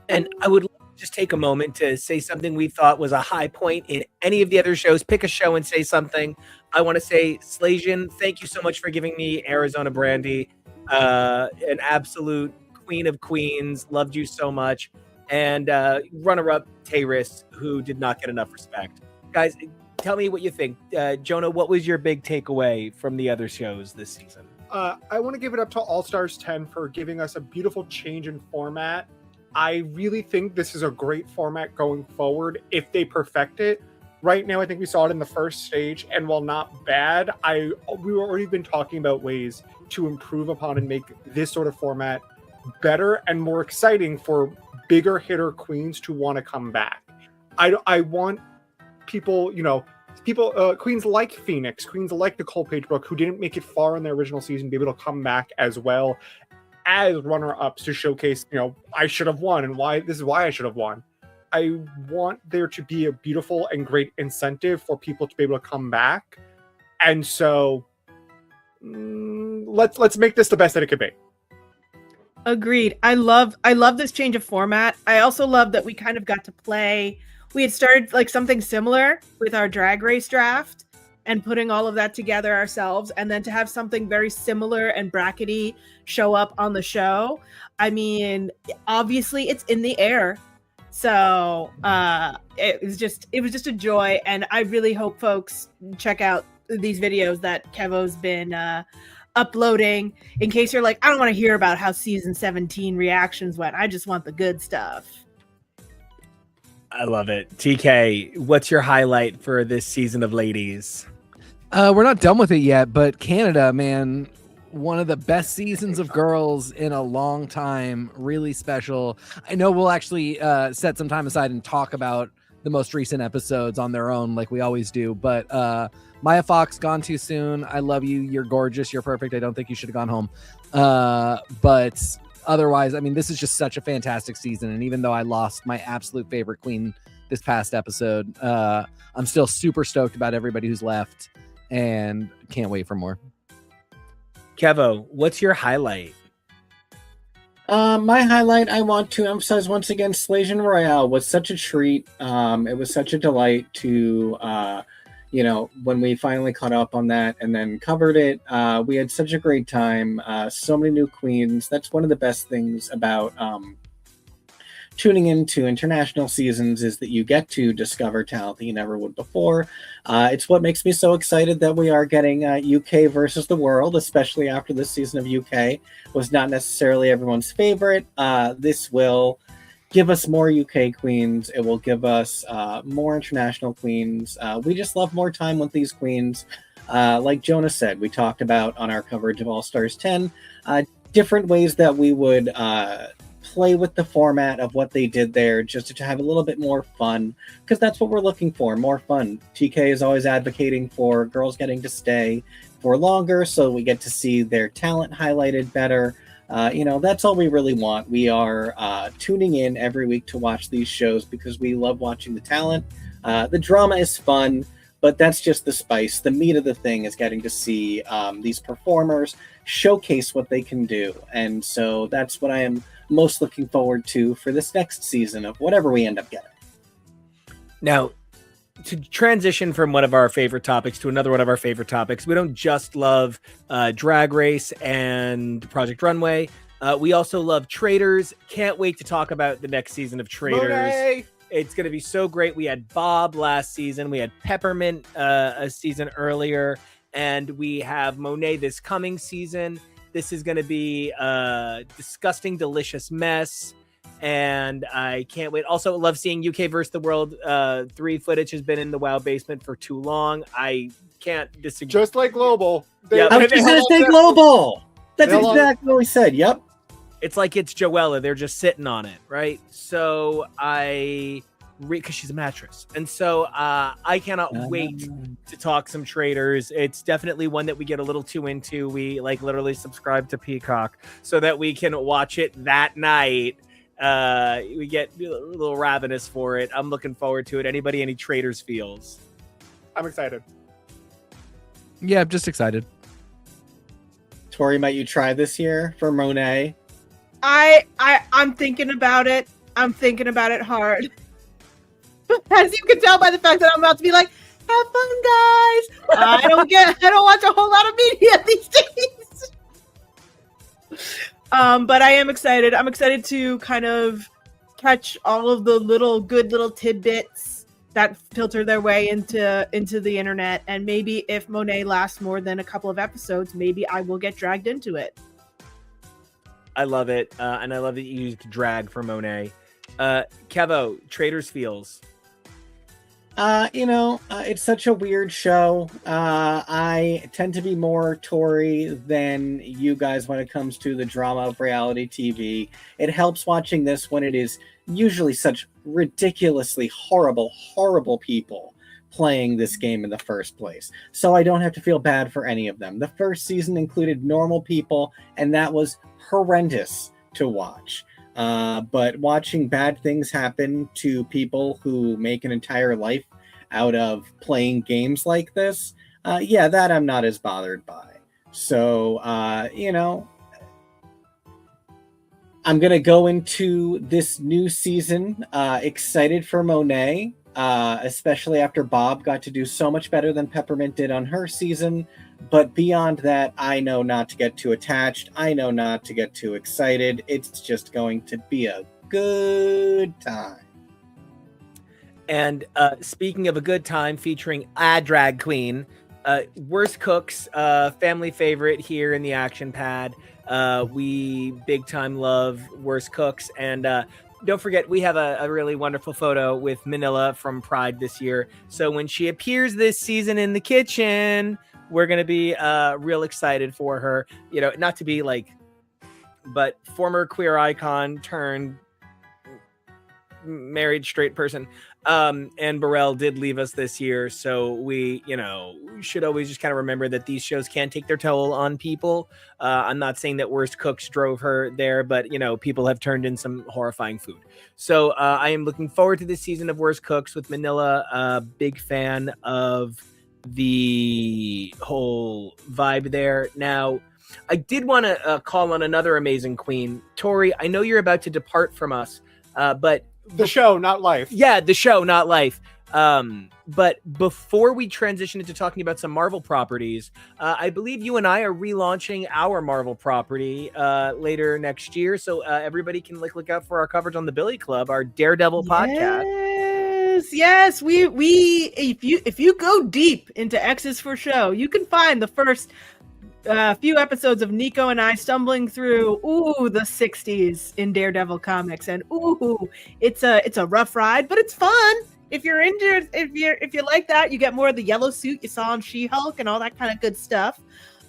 And I would just take a moment to say something we thought was a high point in any of the other shows. Pick a show and say something. I want to say, Slasian, thank you so much for giving me Arizona Brandy. An absolute queen of queens. Loved you so much. And runner-up, Tayris, who did not get enough respect. Guys, tell me what you think. Jonah, what was your big takeaway from the other shows this season? I want to give it up to All Stars 10 for giving us a beautiful change in format. I really think this is a great format going forward if they perfect it. Right now, I think we saw it in the first stage, and while not bad, we've already been talking about ways to improve upon and make this sort of format better and more exciting for bigger hitter queens to want to come back. I want people, queens like Phoenix, queens like Nicole Pagebrook, who didn't make it far in their original season, be able to come back as well as runner-ups to showcase, I should have won and why I should have won. I want there to be a beautiful and great incentive for people to be able to come back. And so let's make this the best that it could be. Agreed. I love this change of format. I also love that we kind of got to play. We had started like something similar with our Drag Race draft and putting all of that together ourselves, and then to have something very similar and brackety show up on the show. I mean, obviously it's in the air. So it was just a joy. And I really hope folks check out these videos that Kevo's been uploading, in case you're like, I don't want to hear about how season 17 reactions went. I just want the good stuff. I love it. TK, what's your highlight for this season of Ladies? We're not done with it yet, but Canada, man, one of the best seasons of Girls in a long time. Really special. I know we'll actually set some time aside and talk about the most recent episodes on their own, like we always do. But Maya Fox, Gone Too Soon. I love you. You're gorgeous. You're perfect. I don't think you should have gone home. But otherwise, I mean, this is just such a fantastic season. And even though I lost my absolute favorite queen this past episode, I'm still super stoked about everybody who's left and can't wait for more. Kevo, what's your highlight? My highlight, I want to emphasize once again, Slasian Royale was such a treat. It was such a delight to, when we finally caught up on that and then covered it, we had such a great time. So many new queens. That's one of the best things about tuning into international seasons, is that you get to discover talent that you never would before. It's what makes me so excited that we are getting UK versus the world, especially after this season of UK was not necessarily everyone's favorite. This will give us more UK queens. It will give us more international queens. We just love more time with these queens. Like Jonah said, we talked about on our coverage of All Stars 10, different ways that we would play with the format of what they did there, just to have a little bit more fun, because that's what we're looking for, more fun. TK is always advocating for girls getting to stay for longer, so we get to see their talent highlighted better. That's all we really want. We are tuning in every week to watch these shows because we love watching the talent. The drama is fun, but that's just the spice. The meat of the thing is getting to see these performers showcase what they can do. And so that's what I am most looking forward to for this next season of whatever we end up getting. Now, to transition from one of our favorite topics to another one of our favorite topics, we don't just love Drag Race and Project Runway. We also love Traitors. Can't wait to talk about the next season of Traitors. Monet! It's going to be so great. We had Bob last season. We had Peppermint a season earlier. And we have Monet this coming season. This is going to be a disgusting, delicious mess. And I can't wait. Also, love seeing UK versus the World 3 footage has been in the WoW basement for too long. I can't disagree. Just like Global. Yep. I was just going to say global. That's exactly what we said. Yep. It's like it's Joella. They're just sitting on it, right? So because she's a mattress. And so I cannot wait to talk some Traitors. It's definitely one that we get a little too into. We literally subscribe to Peacock so that we can watch it that night. We get a little ravenous for it. I'm looking forward to it. Anybody any Traitors feels? I'm excited. Yeah, I'm just excited. Tori, might you try this year for Monet? I'm thinking about it. I'm thinking about it hard. As you can tell by the fact that I'm about to be like, have fun, guys. I don't watch a whole lot of media these days. But I am excited. I'm excited to kind of catch all of the good little tidbits that filter their way into the internet. And maybe if Monet lasts more than a couple of episodes, maybe I will get dragged into it. I love it. And I love that you used drag for Monet. Kevo, Traitors feels. It's such a weird show. I tend to be more Tory than you guys when it comes to the drama of reality TV. It helps watching this when it is usually such ridiculously horrible people playing this game in the first place. So I don't have to feel bad for any of them. The first season included normal people, and that was horrendous to watch. But watching bad things happen to people who make an entire life out of playing games like this, that I'm not as bothered by. So, I'm going to go into this new season excited for Monet, especially after Bob got to do so much better than Peppermint did on her season. But beyond that, I know not to get too attached. I know not to get too excited. It's just going to be a good time. And speaking of a good time featuring a drag queen, Worst Cooks, family favorite here in the Action Pad. We big time love Worst Cooks. And don't forget, we have a really wonderful photo with Manila from Pride this year. So when she appears this season in the kitchen, we're going to be real excited for her. Not to be but former queer icon turned married straight person. And Burrell did leave us this year. So we, should always just kind of remember that these shows can take their toll on people. I'm not saying that Worst Cooks drove her there, but, people have turned in some horrifying food. So I am looking forward to this season of Worst Cooks with Manila. Big fan of the whole vibe there. Now, I did want to call on another amazing queen. Tori, I know you're about to depart from us, but the show, not life. Yeah, the show, not life. But before we transition into talking about some Marvel properties, I believe you and I are relaunching our Marvel property later next year. So everybody can look out for our coverage on the Billy Club, our Daredevil podcast. Yes. We if you go deep into X's for Show, you can find the first few episodes of Nico and I stumbling through the 60s in Daredevil comics, and it's a rough ride, but it's fun. If you're into if you like that, you get more of the yellow suit you saw on She-Hulk and all that kind of good stuff.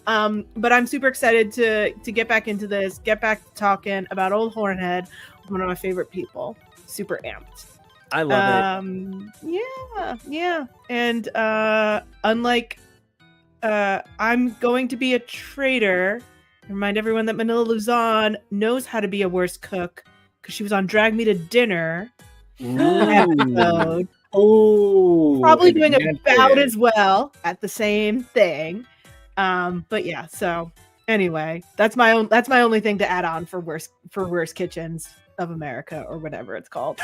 But I'm super excited to get back into this, get back to talking about Old Hornhead, one of my favorite people. Super amped. I love it. Yeah. And unlike I'm going to be a traitor Remind everyone that Manila Luzon knows how to be a worse cook because she was on Drag Me to Dinner episode. Oh, Probably doing about as well at the same thing. But yeah, so anyway, that's my only thing to add on for worst kitchens of America or whatever it's called.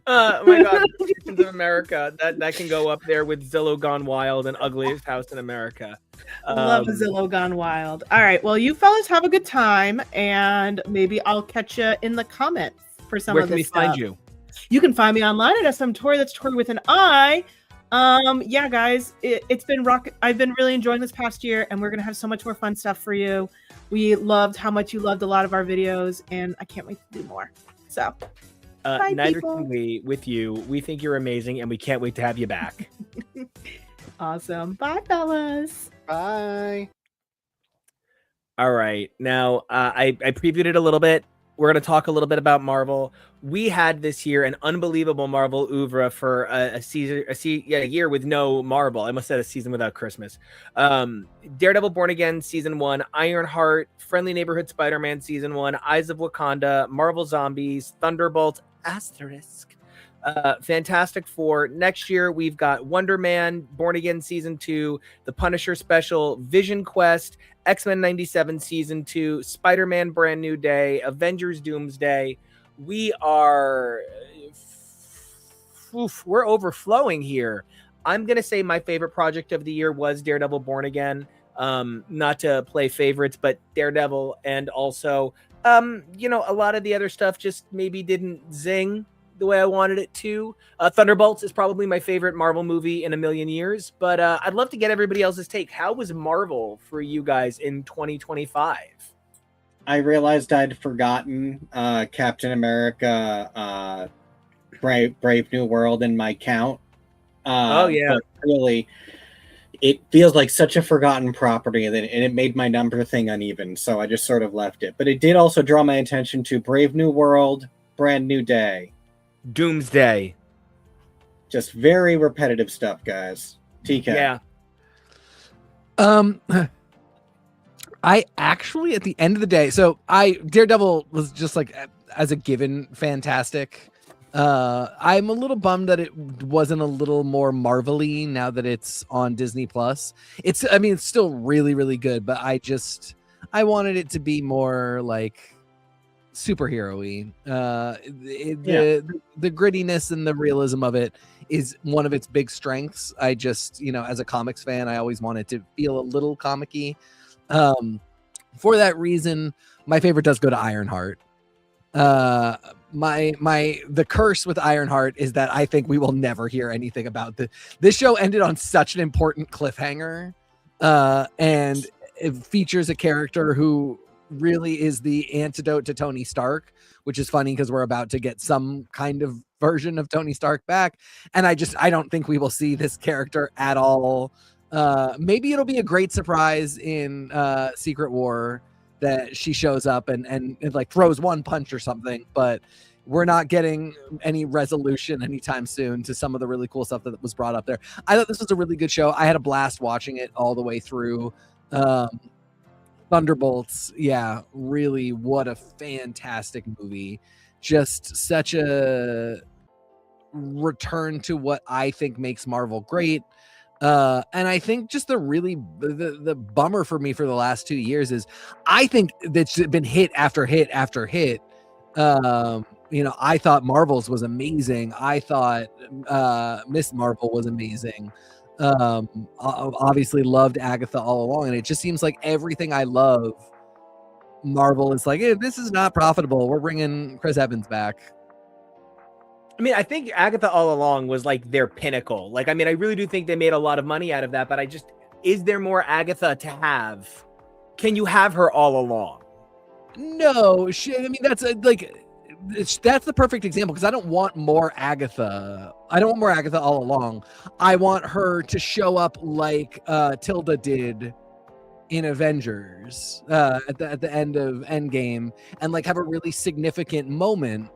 Oh my God, Kitchens of America. That can go up there with Zillow Gone Wild and Ugliest House in America. Love Zillow Gone Wild. All right, well, you fellas have a good time, and maybe I'll catch you in the comments for some Where of can this we find stuff. you? You can find me online at smtori. That's Tori with an I. Yeah, guys, it's been I've been really enjoying this past year, and we're gonna have so much more fun stuff for you. We loved how much you loved a lot of our videos, and I can't wait to do more. So. Bye, Neither people. can we with you. We think you're amazing, and we can't wait to have you back. Awesome. Bye, fellas. Bye. All right. Now, I previewed it a little bit. We're going to talk a little bit about Marvel. We had this year an unbelievable Marvel oeuvre for a year with no Marvel. I must have said a season without Christmas. Daredevil Born Again Season 1, Ironheart, Friendly Neighborhood Spider-Man Season 1, Eyes of Wakanda, Marvel Zombies, Thunderbolts, Asterisk, Fantastic Four. Next year, we've got Wonder Man, Born Again Season 2, The Punisher Special, Vision Quest, X-Men 97 Season 2, Spider-Man Brand New Day, Avengers Doomsday. We are... we're overflowing here. I'm going to say my favorite project of the year was Daredevil Born Again. Not to play favorites, but Daredevil, and also, a lot of the other stuff just maybe didn't zing the way I wanted it to. Thunderbolts is probably my favorite Marvel movie in a million years, but I'd love to get everybody else's take. How was Marvel for you guys in 2025? I realized I'd forgotten Captain America, Brave New World in my count. Oh yeah, but really, it feels like such a forgotten property, and it made my number thing uneven, so I just sort of left it. But it did also draw my attention to Brave New World, Brand New Day. Doomsday. Just very repetitive stuff, guys. TK. Yeah. I actually, at the end of the day, so Daredevil was just like, as a given, fantastic. I'm a little bummed that it wasn't a little more Marvel-y now that it's on Disney Plus. It's still really, really good, but I wanted it to be more like superhero-y. The grittiness and the realism of it is one of its big strengths. I just, as a comics fan, I always wanted to feel a little comic-y. For that reason, my favorite does go to Ironheart. The curse with Ironheart is that I think we will never hear anything about this show. Ended on such an important cliffhanger, and it features a character who really is the antidote to Tony Stark, which is funny because we're about to get some kind of version of Tony Stark back, and I don't think we will see this character at all. Maybe it'll be a great surprise in Secret War that she shows up and like throws one punch or something, but we're not getting any resolution anytime soon to some of the really cool stuff that was brought up there. I thought this was a really good show. I had a blast watching it all the way through. Thunderbolts, yeah, really, what a fantastic movie. Just such a return to what I think makes Marvel great. And I think just the bummer for me for the last 2 years is I think that's been hit after hit after hit. I thought Marvel's was amazing. I thought Miss Marvel was amazing. Obviously loved Agatha all along, and it just seems like everything I love, Marvel is like, hey, this is not profitable. We're bringing Chris Evans back. I think Agatha all along was like their pinnacle. I really do think they made a lot of money out of that, but is there more Agatha to have? Can you have her all along? No, that's the perfect example, because I don't want more Agatha. I don't want more Agatha all along. I want her to show up like Tilda did in Avengers at the end of Endgame, and like have a really significant moment.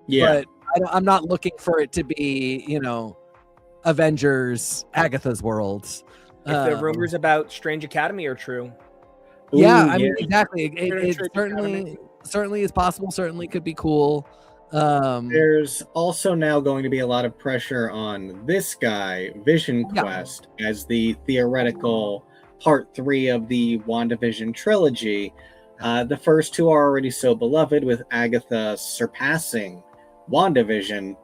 Yeah. But I'm not looking for it to be, Avengers, Agatha's World. If the rumors about Strange Academy are true. Yeah, Ooh, I mean, yeah. exactly. Very It tricky anime. certainly is possible. Certainly could be cool. There's also now going to be a lot of pressure on this guy, Vision Yeah. Quest, as the theoretical part 3 of the WandaVision trilogy. The first two are already so beloved, with Agatha surpassing WandaVision.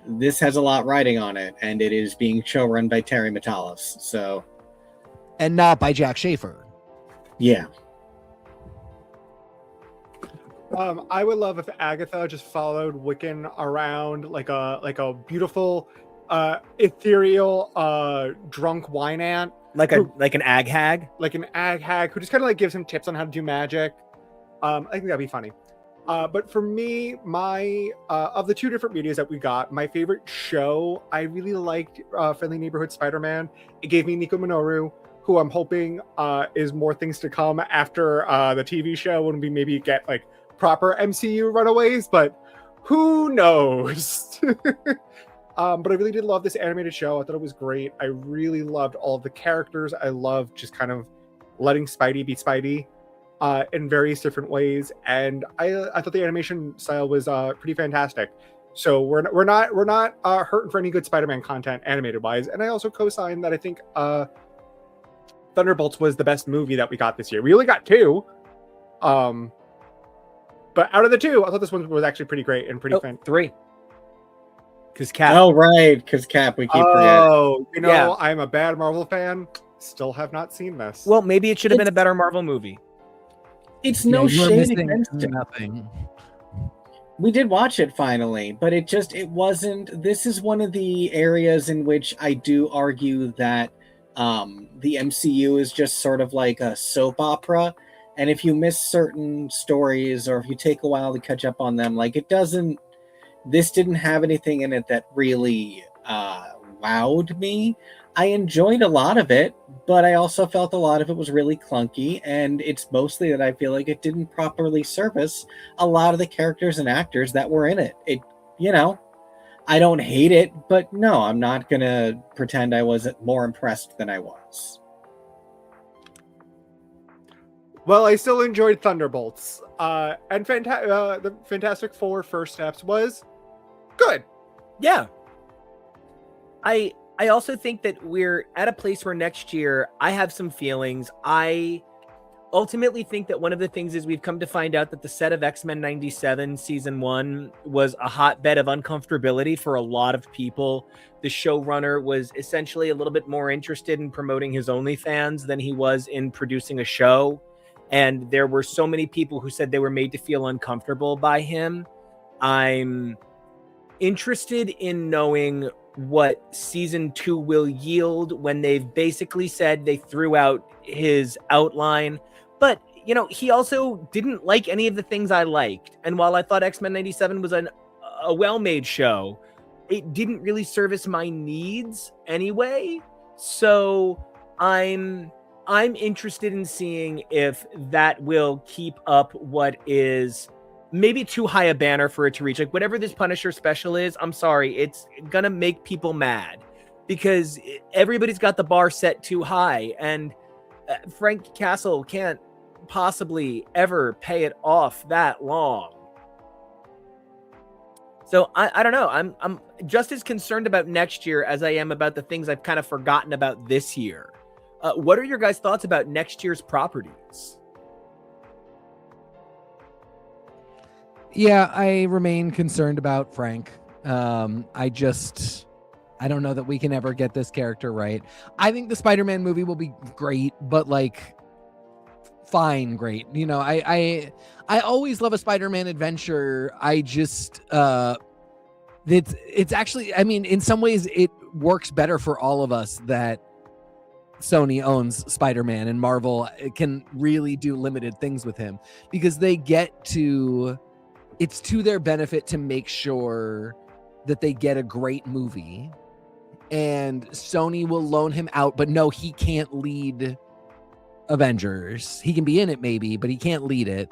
This has a lot riding on it, and it is being showrun by Terry Matalas. So, and not by Jack Schaefer. yeah. I would love if Agatha just followed Wiccan around like a beautiful, ethereal, drunk wine ant, Like an ag hag. like an ag hag who just kind of like gives him tips on how to do magic. I think that'd be funny. But for me, my of the two different medias that we got, my favorite show, I really liked Friendly Neighborhood Spider-Man. It gave me Nico Minoru, who I'm hoping is more things to come after the TV show when we maybe get like proper MCU runaways, but who knows? But I really did love this animated show. I thought it was great. I really loved all of the characters. I loved just kind of letting Spidey be Spidey in various different ways, and I thought the animation style was pretty fantastic. So we're not hurting for any good Spider-Man content animated wise. And I also co-sign that I think Thunderbolts was the best movie that we got this year. We only got two, but out of the two, I thought this one was actually pretty great and pretty fun. 3. Because Cap. Oh, right, because Cap, we keep forgetting. Oh, you know, Yeah. I'm a bad Marvel fan. Still have not seen this. Well, maybe it should have been a better Marvel movie. It's no you were shade missing against it. nothing. We did watch it finally, but it wasn't. This is one of the areas in which I do argue that the MCU is just sort of like a soap opera. And if you miss certain stories or if you take a while to catch up on them, like this didn't have anything in it that really wowed me. I enjoyed a lot of it, but I also felt a lot of it was really clunky, and it's mostly that I feel like it didn't properly service a lot of the characters and actors that were in it. I don't hate it, but no, I'm not gonna pretend I wasn't more impressed than I was. Well, I still enjoyed Thunderbolts. And the Fantastic Four First Steps was good. Yeah. I also think that we're at a place where next year I have some feelings. I ultimately think that one of the things is we've come to find out that the set of X-Men 97 season 1 was a hotbed of uncomfortability for a lot of people. The showrunner was essentially a little bit more interested in promoting his OnlyFans than he was in producing a show. And there were so many people who said they were made to feel uncomfortable by him. I'm interested in knowing what season 2 will yield when they've basically said they threw out his outline. But, he also didn't like any of the things I liked. And while I thought X-Men 97 was a well-made show, it didn't really service my needs anyway. So I'm interested in seeing if that will keep up what is maybe too high a banner for it to reach. Like whatever this Punisher special is, I'm sorry, it's gonna make people mad because everybody's got the bar set too high, and Frank Castle can't possibly ever pay it off that long. So I don't know. I'm just as concerned about next year as I am about the things I've kind of forgotten about this year. What are your guys' thoughts about next year's properties? Yeah, I remain concerned about Frank. I don't know that we can ever get this character right. I think the Spider-Man movie will be great, but fine, great. I always love a Spider-Man adventure. I just it's actually, I mean, in some ways it works better for all of us that Sony owns Spider-Man and Marvel can really do limited things with him, because it's to their benefit to make sure that they get a great movie, and Sony will loan him out, but no, he can't lead Avengers. He can be in it maybe, but he can't lead it.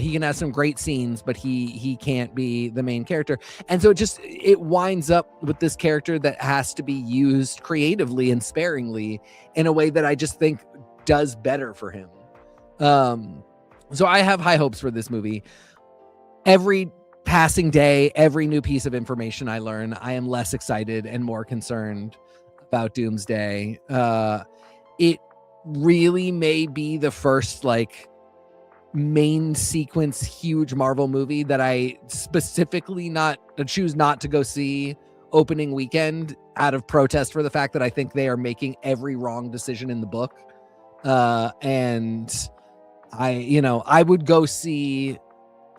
He can have some great scenes, but he can't be the main character. And so it winds up with this character that has to be used creatively and sparingly in a way that I just think does better for him. So I have high hopes for this movie. Every passing day, every new piece of information I learn, I am less excited and more concerned about Doomsday. It really may be the first like main sequence huge Marvel movie that I specifically choose not to go see opening weekend out of protest for the fact that I think they are making every wrong decision in the book. And I would go see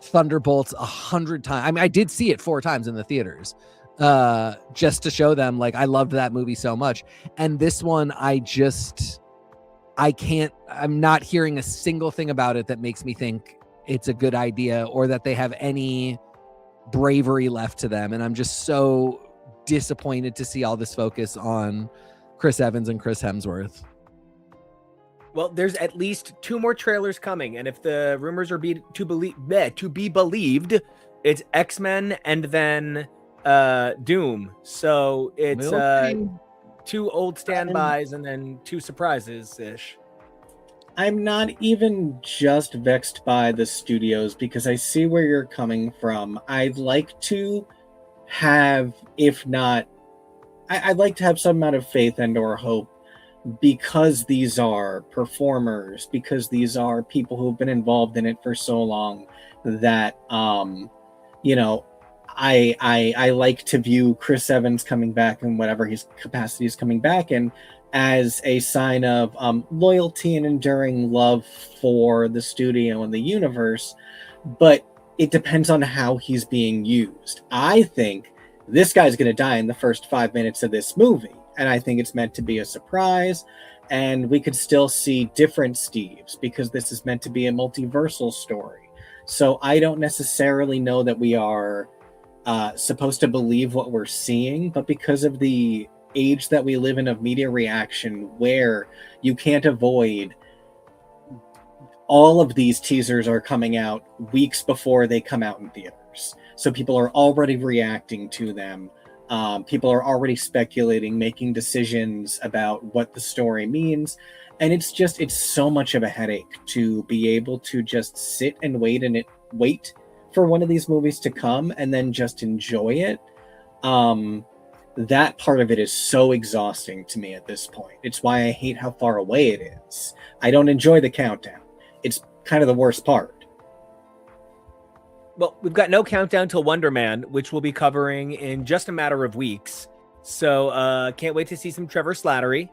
Thunderbolts 100 times. I mean, I did see it 4 times in the theaters, just to show them like I loved that movie so much. And this one, I'm not hearing a single thing about it that makes me think it's a good idea or that they have any bravery left to them. And I'm just so disappointed to see all this focus on Chris Evans and Chris Hemsworth. Well, there's at least 2 more trailers coming, and if the rumors are to be believed, it's X-Men and then Doom. So it's 2 old standbys and then 2 surprises ish. I'm not even just vexed by the studios because I see where you're coming from. I'd like to have, if not, I'd like to have some amount of faith and or hope, because these are performers, because these are people who've been involved in it for so long, that I like to view Chris Evans coming back in whatever his capacity is coming back in as a sign of loyalty and enduring love for the studio and the universe. But it depends on how he's being used. I think this guy's going to die in the first 5 minutes of this movie. And I think it's meant to be a surprise, and we could still see different Steves because this is meant to be a multiversal story. So I don't necessarily know that we are supposed to believe what we're seeing, but because of the age that we live in of media reaction, where you can't avoid all of these teasers are coming out weeks before they come out in theaters. So people are already reacting to them. People are already speculating, making decisions about what the story means. And it's so much of a headache to be able to just sit and wait for one of these movies to come and then just enjoy it. That part of it is so exhausting to me at this point. It's why I hate how far away it is. I don't enjoy the countdown. It's kind of the worst part. Well, we've got no countdown till Wonder Man, which we'll be covering in just a matter of weeks. So can't wait to see some Trevor Slattery.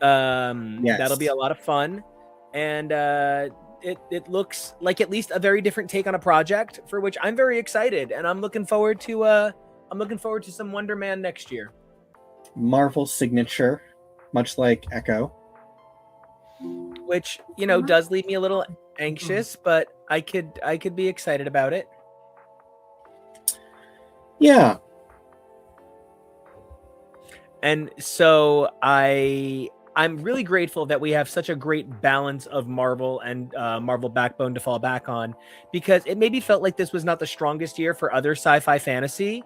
Yes. That'll be a lot of fun. And it looks like at least a very different take on a project for which I'm very excited. And I'm looking forward to some Wonder Man next year. Marvel signature, much like Echo. Which, does leave me a little anxious, but I could be excited about it. Yeah. And so I'm really grateful that we have such a great balance of Marvel and Marvel backbone to fall back on, because it maybe felt like this was not the strongest year for other sci-fi fantasy.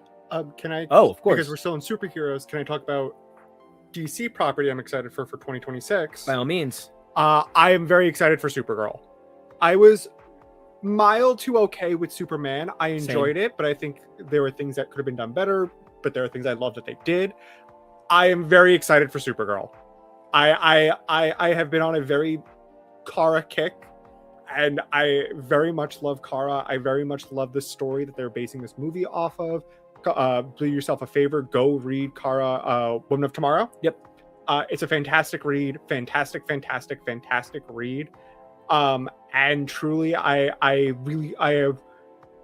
Can I? Oh, of course. Because we're still in superheroes. Can I talk about DC property I'm excited for 2026? By all means. I am very excited for Supergirl. I was mild to okay with Superman. I enjoyed it, but I think there were things that could have been done better, but there are things I love that they did. I am very excited for Supergirl. I have been on a very Kara kick, and I very much love Kara. I very much love the story that they're basing this movie off of. Do yourself a favor, go read Kara, Woman of Tomorrow. Yep. It's a fantastic read. Fantastic read. And truly, I am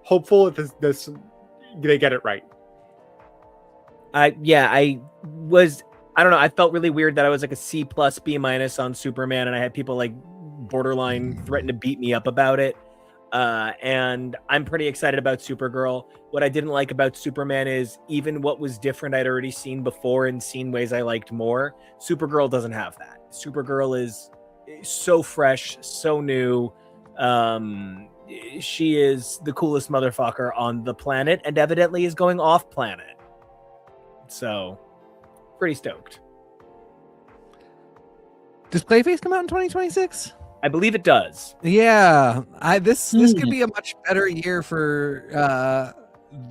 hopeful that this they get it right. I don't know. I felt really weird that I was like a C+ B- on Superman, and I had people like borderline threaten to beat me up about it. And I'm pretty excited about Supergirl. What I didn't like about Superman is even what was different I'd already seen before and seen ways I liked more. Supergirl doesn't have that. Supergirl is so fresh, so new. She is the coolest motherfucker on the planet and evidently is going off planet. So pretty stoked. Does Clayface come out in 2026? I believe it does. Yeah, this could be a much better year for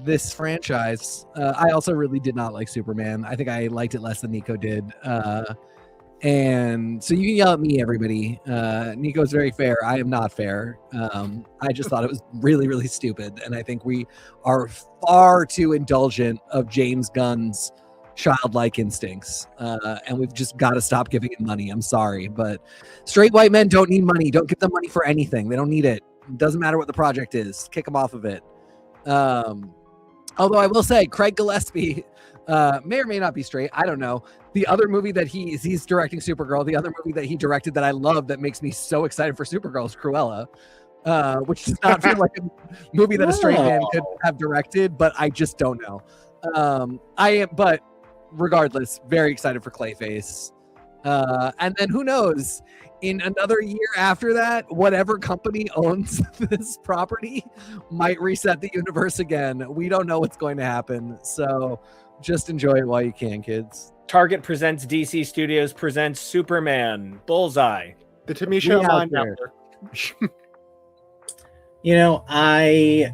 this franchise. I also really did not like Superman. I think I liked it less than Nico did. And so you can yell at me, everybody. Nico's very fair. I am not fair. I just thought it was really, really stupid. And I think we are far too indulgent of James Gunn's childlike instincts. And we've just got to stop giving him money. I'm sorry, but straight white men don't need money. Don't give them money for anything. They don't need it. It doesn't matter what the project is. Kick them off of it. Although I will say Craig Gillespie may or may not be straight. I don't know. The other movie that he's directing Supergirl, the other movie that he directed that I love that makes me so excited for Supergirl is Cruella, which does not feel like a movie that a straight man could have directed, but I just don't know. But regardless, very excited for Clayface. And then who knows, in another year after that, whatever company owns this property might reset the universe again. We don't know what's going to happen. So just enjoy it while you can, kids. Target presents DC Studios presents Superman Bullseye. The Tamisha Mind Melter. You know, I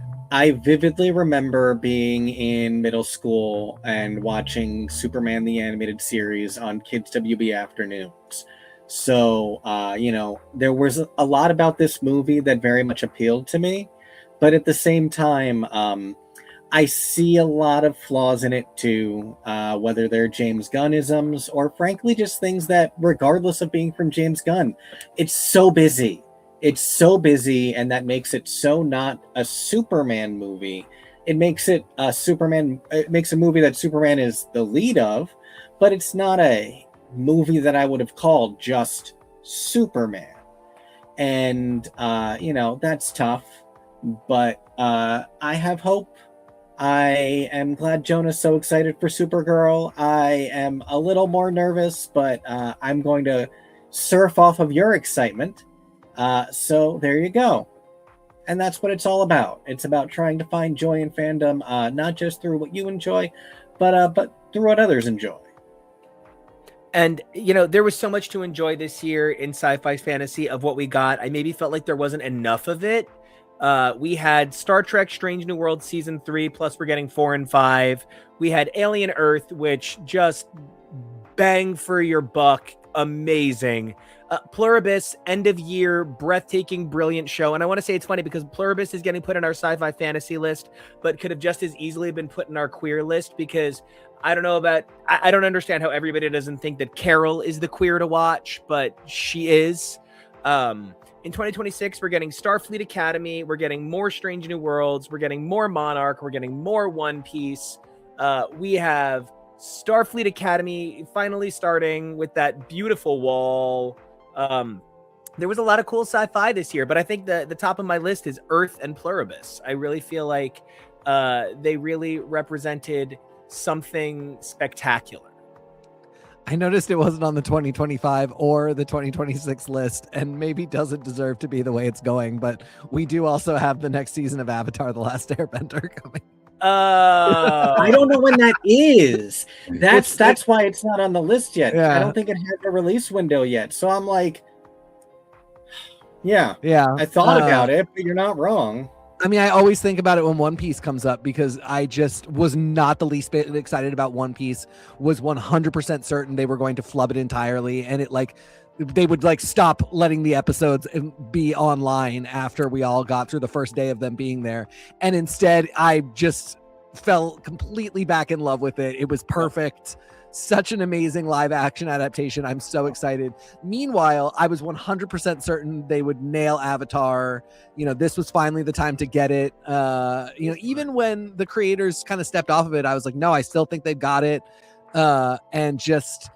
vividly remember being in middle school and watching Superman the Animated Series on Kids WB afternoons. So, you know, there was a lot about this movie that very much appealed to me. But at the same time, I see a lot of flaws in it too, whether they're James Gunnisms or frankly just things that, regardless of being from James Gunn, it's so busy. It's so busy, and that makes it so not a Superman movie. It makes it a Superman. It makes a movie that Superman is the lead of, but it's not a movie that I would have called just Superman. And you know, that's tough. But I have hope. I am glad Jonah's so excited for Supergirl. I am a little more nervous, but I'm going to surf off of your excitement. So there you go. And that's what it's all about. It's about trying to find joy in fandom, not just through what you enjoy, but through what others enjoy. And, you know, there was so much to enjoy this year in sci-fi fantasy of what we got. I maybe felt like there wasn't enough of it. We had Star Trek Strange New Worlds Season 3, plus we're getting 4 and 5. We had Alien Earth, which just bang for your buck. Amazing. Pluribus, end of year, breathtaking, brilliant show. And I want to say it's funny because Pluribus is getting put in our sci-fi fantasy list, but could have just as easily been put in our queer list because I don't know about, I don't understand how everybody doesn't think that Carol is the queer to watch, but she is. In 2026, we're getting Starfleet Academy. We're getting more Strange New Worlds. We're getting more Monarch. We're getting more One Piece. We have Starfleet Academy finally starting with that beautiful wall. There was a lot of cool sci-fi this year, but I think the top of my list is Earth and Pluribus. I really feel like they really represented something spectacular. I noticed it wasn't on the 2025 or the 2026 list, and maybe doesn't deserve to be the way it's going, but we do also have the next season of Avatar: The Last Airbender coming. I don't know when that is. That's why it's not on the list yet. Yeah. I don't think it has a release window yet. So I'm like, yeah. I thought about it, but you're not wrong. I mean, I always think about it when One Piece comes up because I just was not the least bit excited about One Piece, was 100% certain they were going to flub it entirely. And it they would stop letting the episodes be online after we all got through the first day of them being there. And instead I just fell completely back in love with it. It was perfect. Such an amazing live action adaptation. I'm so excited. Meanwhile, I was 100% certain they would nail Avatar. You know, this was finally the time to get it. You know, even when the creators kind of stepped off of it, I was like, no, I still think they got it. And just,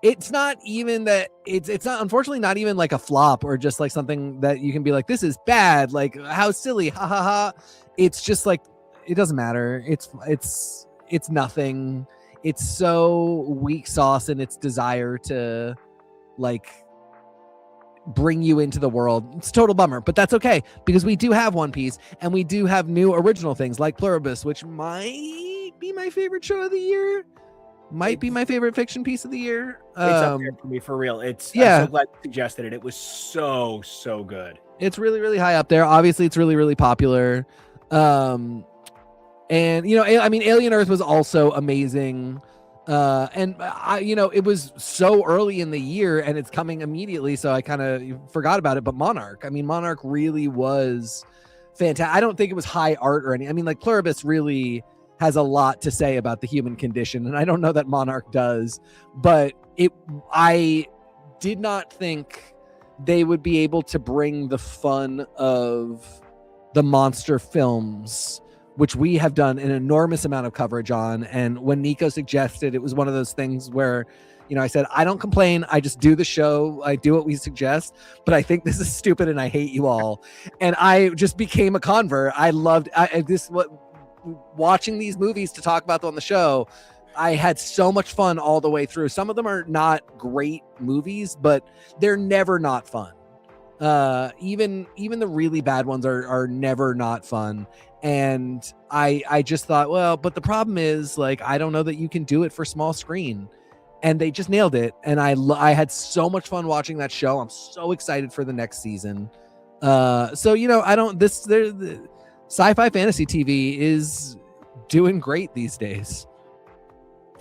it's not even that it's not, unfortunately, not even like a flop or just like something that you can be like, this is bad. Like, how silly. Ha ha ha. It's just like, it doesn't matter. It's nothing. It's so weak sauce in its desire to bring you into the world. It's a total bummer, but that's okay because we do have One Piece and we do have new original things like Pluribus, which might be my favorite show of the year. might be my favorite fiction piece of the year. It's up there for me, for real. It's Yeah. I'm so glad you suggested it. It was so good. It's really, really high up there. Obviously, it's really, really popular. And I mean, Alien Earth was also amazing. And it was so early in the year and it's coming immediately, so I kind of forgot about it. But Monarch really was fantastic. I don't think it was high art or anything. I mean, like, Pluribus really has a lot to say about the human condition, and I don't know that Monarch does, but I did not think they would be able to bring the fun of the monster films, which we have done an enormous amount of coverage on. And when Nico suggested, it was one of those things where, I said, I don't complain. I just do the show. I do what we suggest, but I think this is stupid and I hate you all. And I just became a convert. I loved watching these movies to talk about them on the show. I had so much fun all the way through. Some of them are not great movies, but they're never not fun. Even the really bad ones are never not fun. And I just thought, well, but the problem is, like, I don't know that you can do it for small screen. And they just nailed it. And I had so much fun watching that show. I'm so excited for the next season. The sci-fi fantasy TV is doing great these days.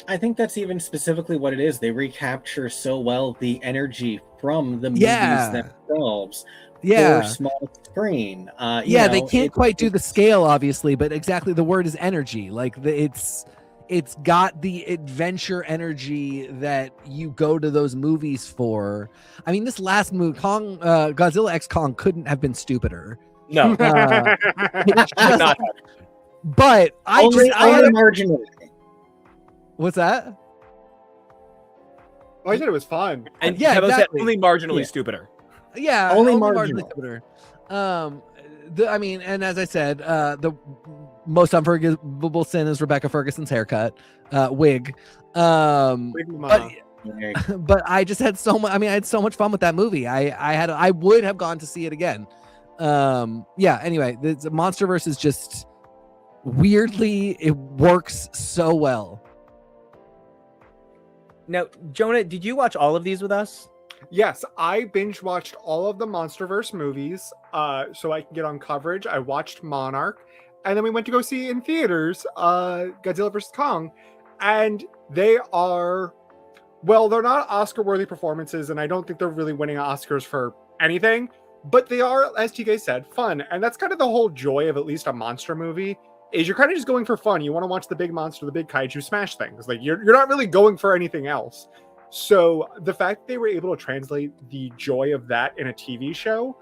I think that's even specifically what it is. They recapture so well the energy from the movies themselves. For small screen. They can't quite do the scale, obviously, but exactly, the word is energy. Like, it's got the adventure energy that you go to those movies for. I mean, this last movie, Godzilla X Kong, couldn't have been stupider. No. But only marginally. What's that? I said it was fun. And Kevo said only marginally stupider. Yeah, only marginally stupider. And as I said, the most unforgivable sin is Rebecca Ferguson's haircut, wig. But I just had so much. I mean, I had so much fun with that movie. I would have gone to see it again. Anyway, the MonsterVerse is just weirdly, it works so well. Now, Jonah, did you watch all of these with us? Yes, I binge watched all of the MonsterVerse movies so I can get on coverage. I watched Monarch, and then we went to go see in theaters Godzilla vs. Kong, and they are, well, they're not Oscar-worthy performances, and I don't think they're really winning Oscars for anything, but they are, as TK said, fun, and that's kind of the whole joy of at least a monster movie, is you're kind of just going for fun. You want to watch the big monster, the big kaiju smash things. Like, you're not really going for anything else. So the fact that they were able to translate the joy of that in a TV show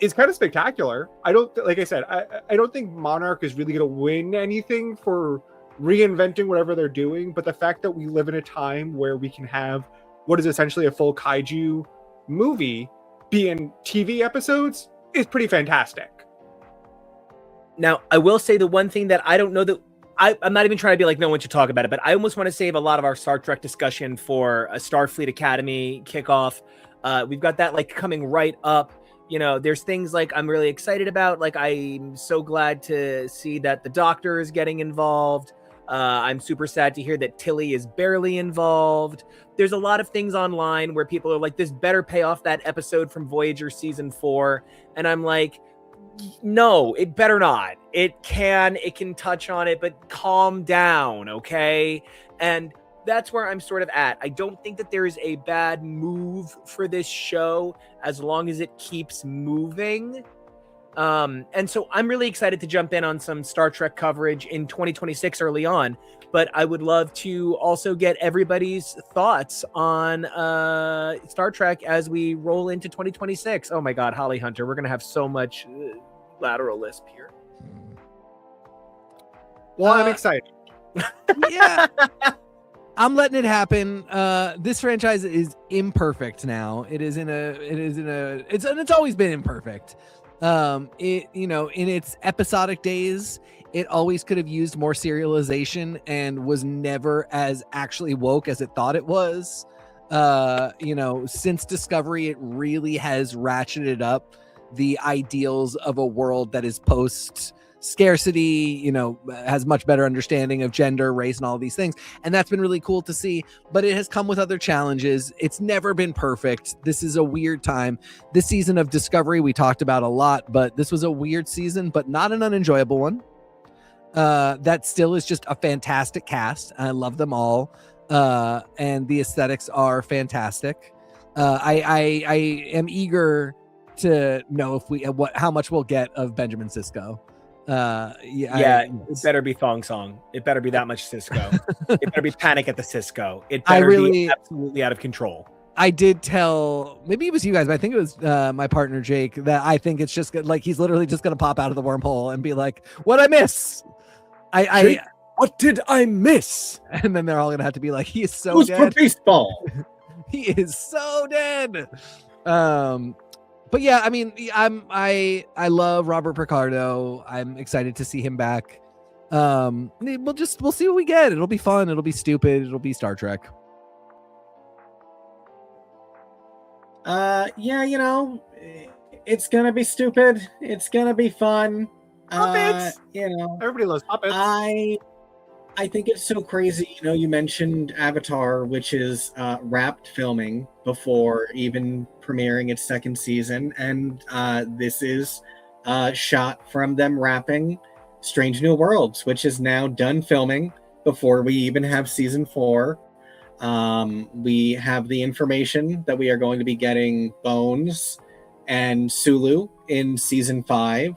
is kind of spectacular. Like I said, I don't think Monarch is really going to win anything for reinventing whatever they're doing. But the fact that we live in a time where we can have what is essentially a full kaiju movie be in TV episodes is pretty fantastic. Now, I will say the one thing that I don't know that I'm not even trying to be like no one should talk about it, but I almost want to save a lot of our Star Trek discussion for a Starfleet Academy kickoff. We've got that like coming right up. There's things like I'm really excited about. Like, I'm so glad to see that the Doctor is getting involved. I'm super sad to hear that Tilly is barely involved. There's a lot of things online where people are like, this better pay off that episode from Voyager season 4. And I'm like, no, it better not. It can touch on it, but calm down, okay? And that's where I'm sort of at. I don't think that there is a bad move for this show as long as it keeps moving. And so I'm really excited to jump in on some Star Trek coverage in 2026 early on, but I would love to also get everybody's thoughts on Star Trek as we roll into 2026. Oh my God, Holly Hunter, we're going to have so much lateral lisp here. Well, I'm excited. Yeah. I'm letting it happen. This franchise is imperfect now. It's always been imperfect. In its episodic days, it always could have used more serialization and was never as actually woke as it thought it was. Since Discovery, it really has ratcheted up the ideals of a world that is post scarcity, has much better understanding of gender, race, and all these things. And that's been really cool to see, but it has come with other challenges. It's never been perfect. This is a weird time. This season of Discovery, we talked about a lot, but this was a weird season, but not an unenjoyable one. That still is just a fantastic cast. I love them all. And the aesthetics are fantastic. I am eager to know how much we'll get of Benjamin Sisko. It better be Thong Song. It better be that much Cisco. It better be Panic at the Cisco. It better be absolutely out of control. I did tell, maybe it was you guys, but I think it was my partner Jake, that I think it's just like he's literally just gonna pop out of the wormhole and be like, "What I miss? Jake, what did I miss?" And then they're all gonna have to be like, "He is so Who's dead. for baseball?" He is so dead." But yeah, I mean, I love Robert Picardo. I'm excited to see him back. We'll see what we get. It'll be fun. It'll be stupid. It'll be Star Trek. It's gonna be stupid. It's gonna be fun. Puppets. Everybody loves puppets. I think it's so crazy. You mentioned Avatar, which is wrapped filming before even premiering its second season, and this is shot from them wrapping Strange New Worlds, which is now done filming before we even have season 4. We have the information that we are going to be getting Bones and Sulu in season 5.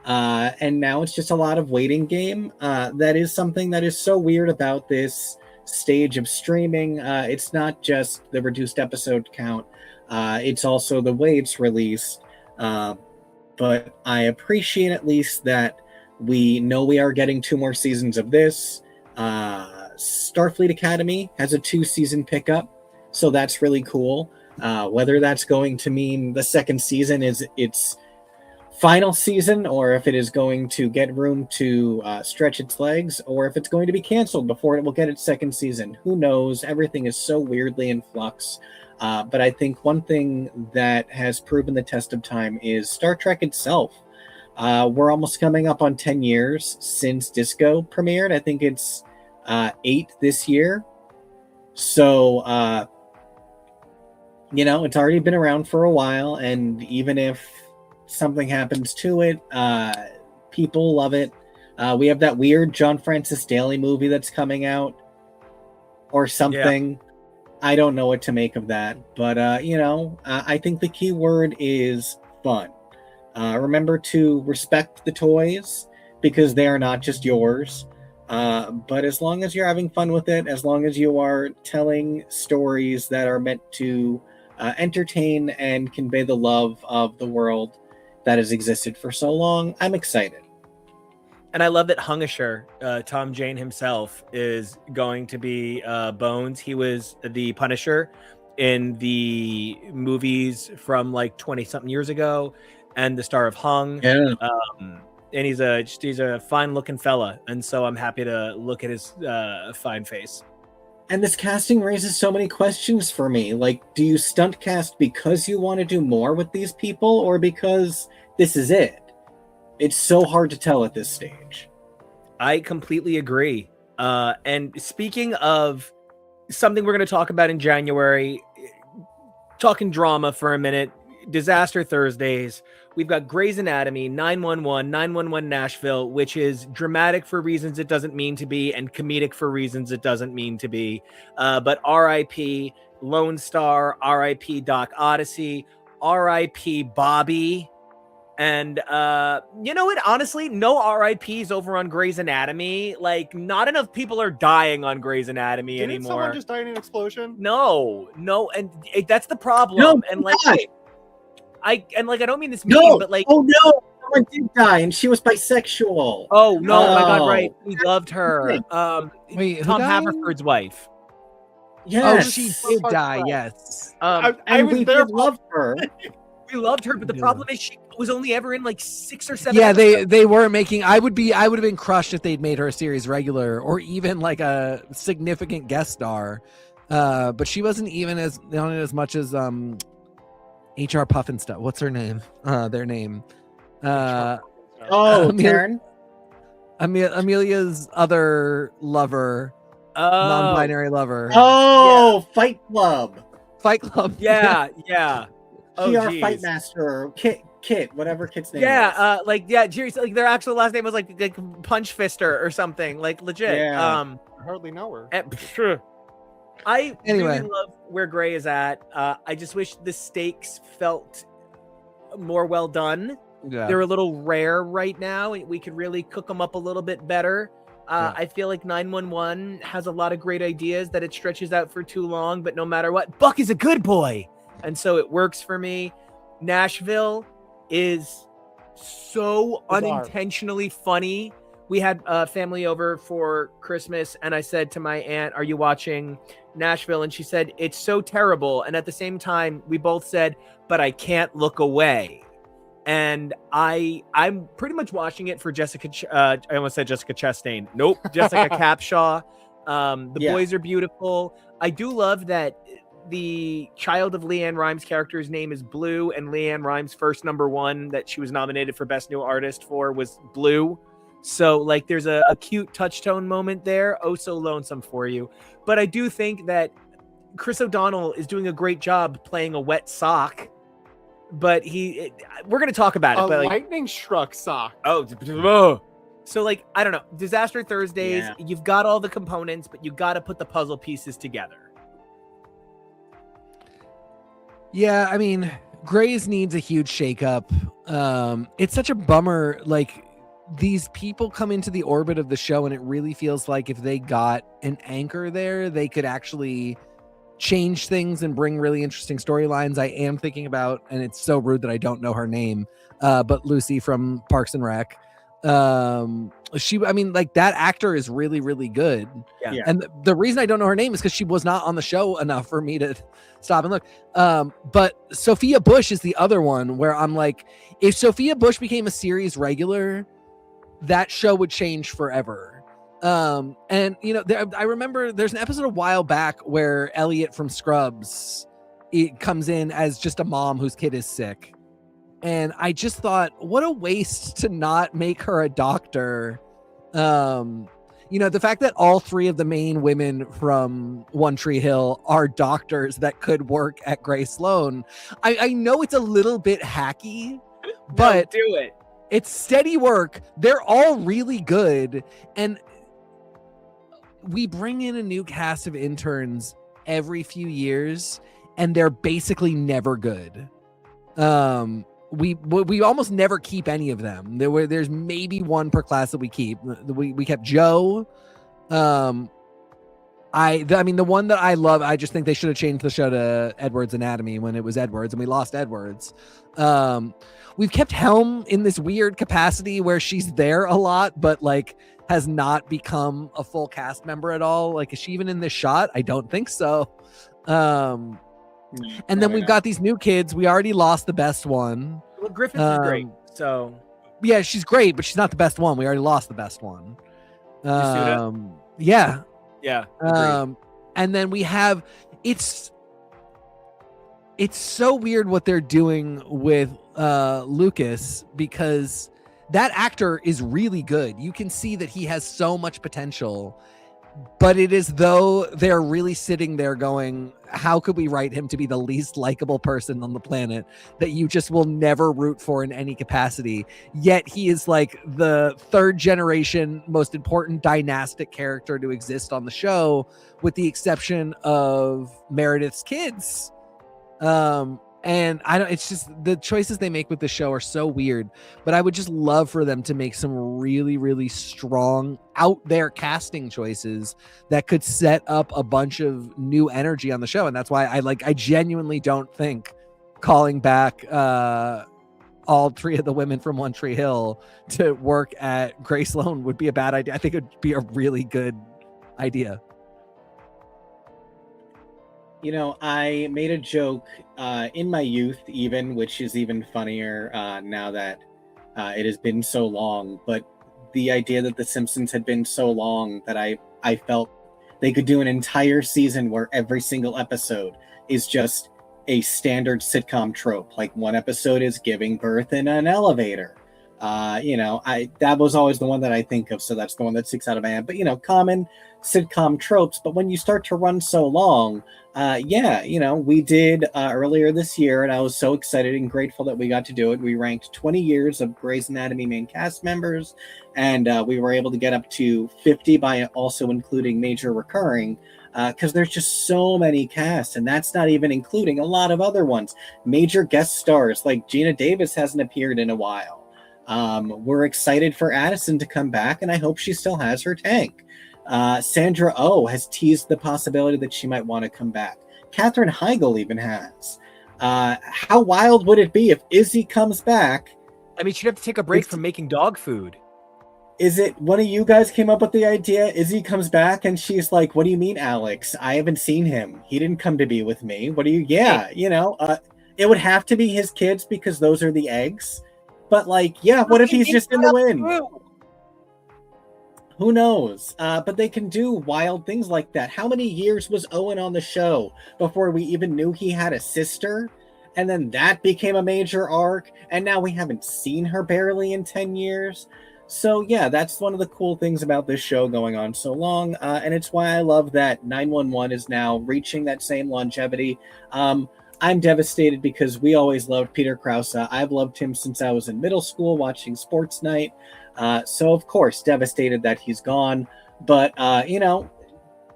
And now it's just a lot of waiting game. That is something that is so weird about this stage of streaming. It's not just the reduced episode count. It's also the way it's released. But I appreciate at least that we know we are getting 2 more seasons of this. Starfleet Academy has a 2-season pickup, so that's really cool. Whether that's going to mean the second season is its final season, or if it is going to get room to stretch its legs, or if it's going to be canceled before it will get its second season. Who knows? Everything is so weirdly in flux. But I think one thing that has proven the test of time is Star Trek itself. We're almost coming up on 10 years since Disco premiered. I think it's 8 this year. So, it's already been around for a while, and even if something happens to it, people love it. We have that weird John Francis Daly movie that's coming out, or something. Yeah. I don't know what to make of that, but I think the key word is fun. Remember to respect the toys, because they are not just yours. But as long as you're having fun with it, as long as you are telling stories that are meant to entertain and convey the love of the world that has existed for so long, I'm excited. And I love that Hungisher, Tom Jane himself, is going to be Bones. He was the Punisher in the movies from like 20-something years ago, and the star of Hung. Yeah. And he's a fine looking fella, and so I'm happy to look at his fine face. And this casting raises so many questions for me. Like, do you stunt cast because you want to do more with these people, or because this is it? It's so hard to tell at this stage. I completely agree. And speaking of something we're going to talk about in January, talking drama for a minute, Disaster Thursdays. We've got Grey's Anatomy, 911 Nashville, which is dramatic for reasons it doesn't mean to be, and comedic for reasons it doesn't mean to be. But R.I.P. Lone Star, R.I.P. Doc Odyssey, R.I.P. Bobby. And you know what? Honestly, no RIPs over on Grey's Anatomy. Like, not enough people are dying on Grey's Anatomy Didn't anymore. someone just die in an explosion? No, and that's the problem. No, and like, die. I don't mean this mean, but like, oh no, someone did die, and she was bisexual. Oh no, my God, Oh. right? We loved her. Wait, who Tom died? Haverford's wife. Yes. Oh, she did die. Yes. I and was we there. did love her. We loved her, but the Yeah. problem is she was only ever in like 6 or 7. Yeah, episodes. they weren't making. I would have been crushed if they'd made her a series regular or even like a significant guest star. But she wasn't even on it as much as HR Puff and stuff. What's her name? Their name. Oh, Amir- Karen. Amelia's other lover, Oh, non-binary lover. Oh, Fight Club. Fight Club. yeah. Oh, PR geez. Fight Master, or Kit, whatever Kit's name Yeah, is. seriously, like their actual last name was like Punch Fister or something, like legit. Yeah. I hardly know her. I Anyway. really love where Gray is at. I just wish the stakes felt more well done. Yeah. They're a little rare right now. We could really cook them up a little bit better. Yeah. I feel like 911 has a lot of great ideas that it stretches out for too long, but no matter what, Buck is a good boy. And so it works for me. Nashville is so Bizarre. unintentionally funny. We had family over for Christmas, and I said to my aunt, "Are you watching Nashville?" And she said, "It's so terrible." And at the same time, we both said, "But I can't look away." And I'm pretty much watching it for Jessica. I almost said Jessica Chastain. Nope, Jessica Capshaw. The boys are beautiful. I do love that the child of Leanne Rimes' character's name is Blue, and Leanne Rimes' first #1 that she was nominated for Best New Artist for was Blue. So like there's a cute touchstone moment there. Oh, so lonesome for you. But I do think that Chris O'Donnell is doing a great job playing a wet sock. But we're going to talk about it. A But lightning struck sock. So like, I don't know. Disaster Thursdays, Yeah. you've got all the components, but you got to put the puzzle pieces together. Yeah, I mean, Grey's needs a huge shakeup. It's such a bummer. Like, these people come into the orbit of the show, and it really feels like if they got an anchor there, they could actually change things and bring really interesting storylines. I am thinking about, and it's so rude that I don't know her name, but Lucy from Parks and Rec. I mean, like, that actor is really, really good. Yeah. And the reason I don't know her name is because she was not on the show enough for me to stop and look. But Sophia Bush is the other one where I'm like, if Sophia Bush became a series regular, that show would change forever. And you know, I remember there's an episode a while back where Elliot from Scrubs, it comes in as just a mom whose kid is sick. And I just thought, what a waste to not make her a doctor. You know, the fact that all three of the main women from One Tree Hill are doctors that could work at Grey Sloan. I know it's a little bit hacky, but no, do it. It's steady work. They're all really good. And we bring in a new cast of interns every few years, and they're basically never good. We almost never keep any of them. There's maybe one per class that we keep. We kept Joe. I mean, the one that I love, I just think they should have changed the show to Edward's Anatomy when it was Edwards, and we lost Edwards. We've kept Helm in this weird capacity where she's there a lot, but like has not become a full cast member at all. Like, is she even in this shot? I don't think so. And then we've got these new kids. We already lost the best one. Well, Griffiths is great. So yeah, she's great, but she's not the best one. We already lost the best one. Yeah. Yeah. And then we have it's so weird what they're doing with Lucas, because that actor is really good. You can see that he has so much potential, but it is though they're really sitting there going, how could we write him to be the least likable person on the planet that you just will never root for in any capacity? Yet he is like the third generation most important dynastic character to exist on the show, with the exception of Meredith's kids. And it's just the choices they make with the show are so weird, but I would just love for them to make some really, really strong out there casting choices that could set up a bunch of new energy on the show. And that's why I genuinely don't think calling back all three of the women from One Tree Hill to work at Grey Sloan would be a bad idea. I think it would be a really good idea. You know, I made a joke in my youth, even, which is even funnier now that it has been so long. But the idea that The Simpsons had been so long that I felt they could do an entire season where every single episode is just a standard sitcom trope. Like, one episode is giving birth in an elevator. That was always the one that I think of, so that's the one that sticks out of my head. But common sitcom tropes. But when you start to run so long, we did earlier this year, and I was so excited and grateful that we got to do it. We ranked 20 years of Grey's Anatomy main cast members, and we were able to get up to 50 by also including major recurring, because there's just so many casts, and that's not even including a lot of other ones. Major guest stars like Gina Davis hasn't appeared in a while. We're excited for Addison to come back, and I hope she still has her tank. Sandra Oh has teased the possibility that she might want to come back. Katherine Heigl even has. How wild would it be if Izzy comes back? I mean, she'd have to take a break from making dog food. Is it one of you guys came up with the idea? Izzy comes back and she's like, "What do you mean, Alex? I haven't seen him. He didn't come to be with me. What do you?" Yeah, it would have to be his kids because those are the eggs. But what if he's just in the wind? Who knows? But they can do wild things like that. How many years was Owen on the show before we even knew he had a sister? And then that became a major arc. And now we haven't seen her barely in 10 years. So yeah, that's one of the cool things about this show going on so long. And it's why I love that 911 is now reaching that same longevity. I'm devastated because we always loved Peter Krause. I've loved him since I was in middle school watching Sports Night. So, of course, devastated that he's gone. But,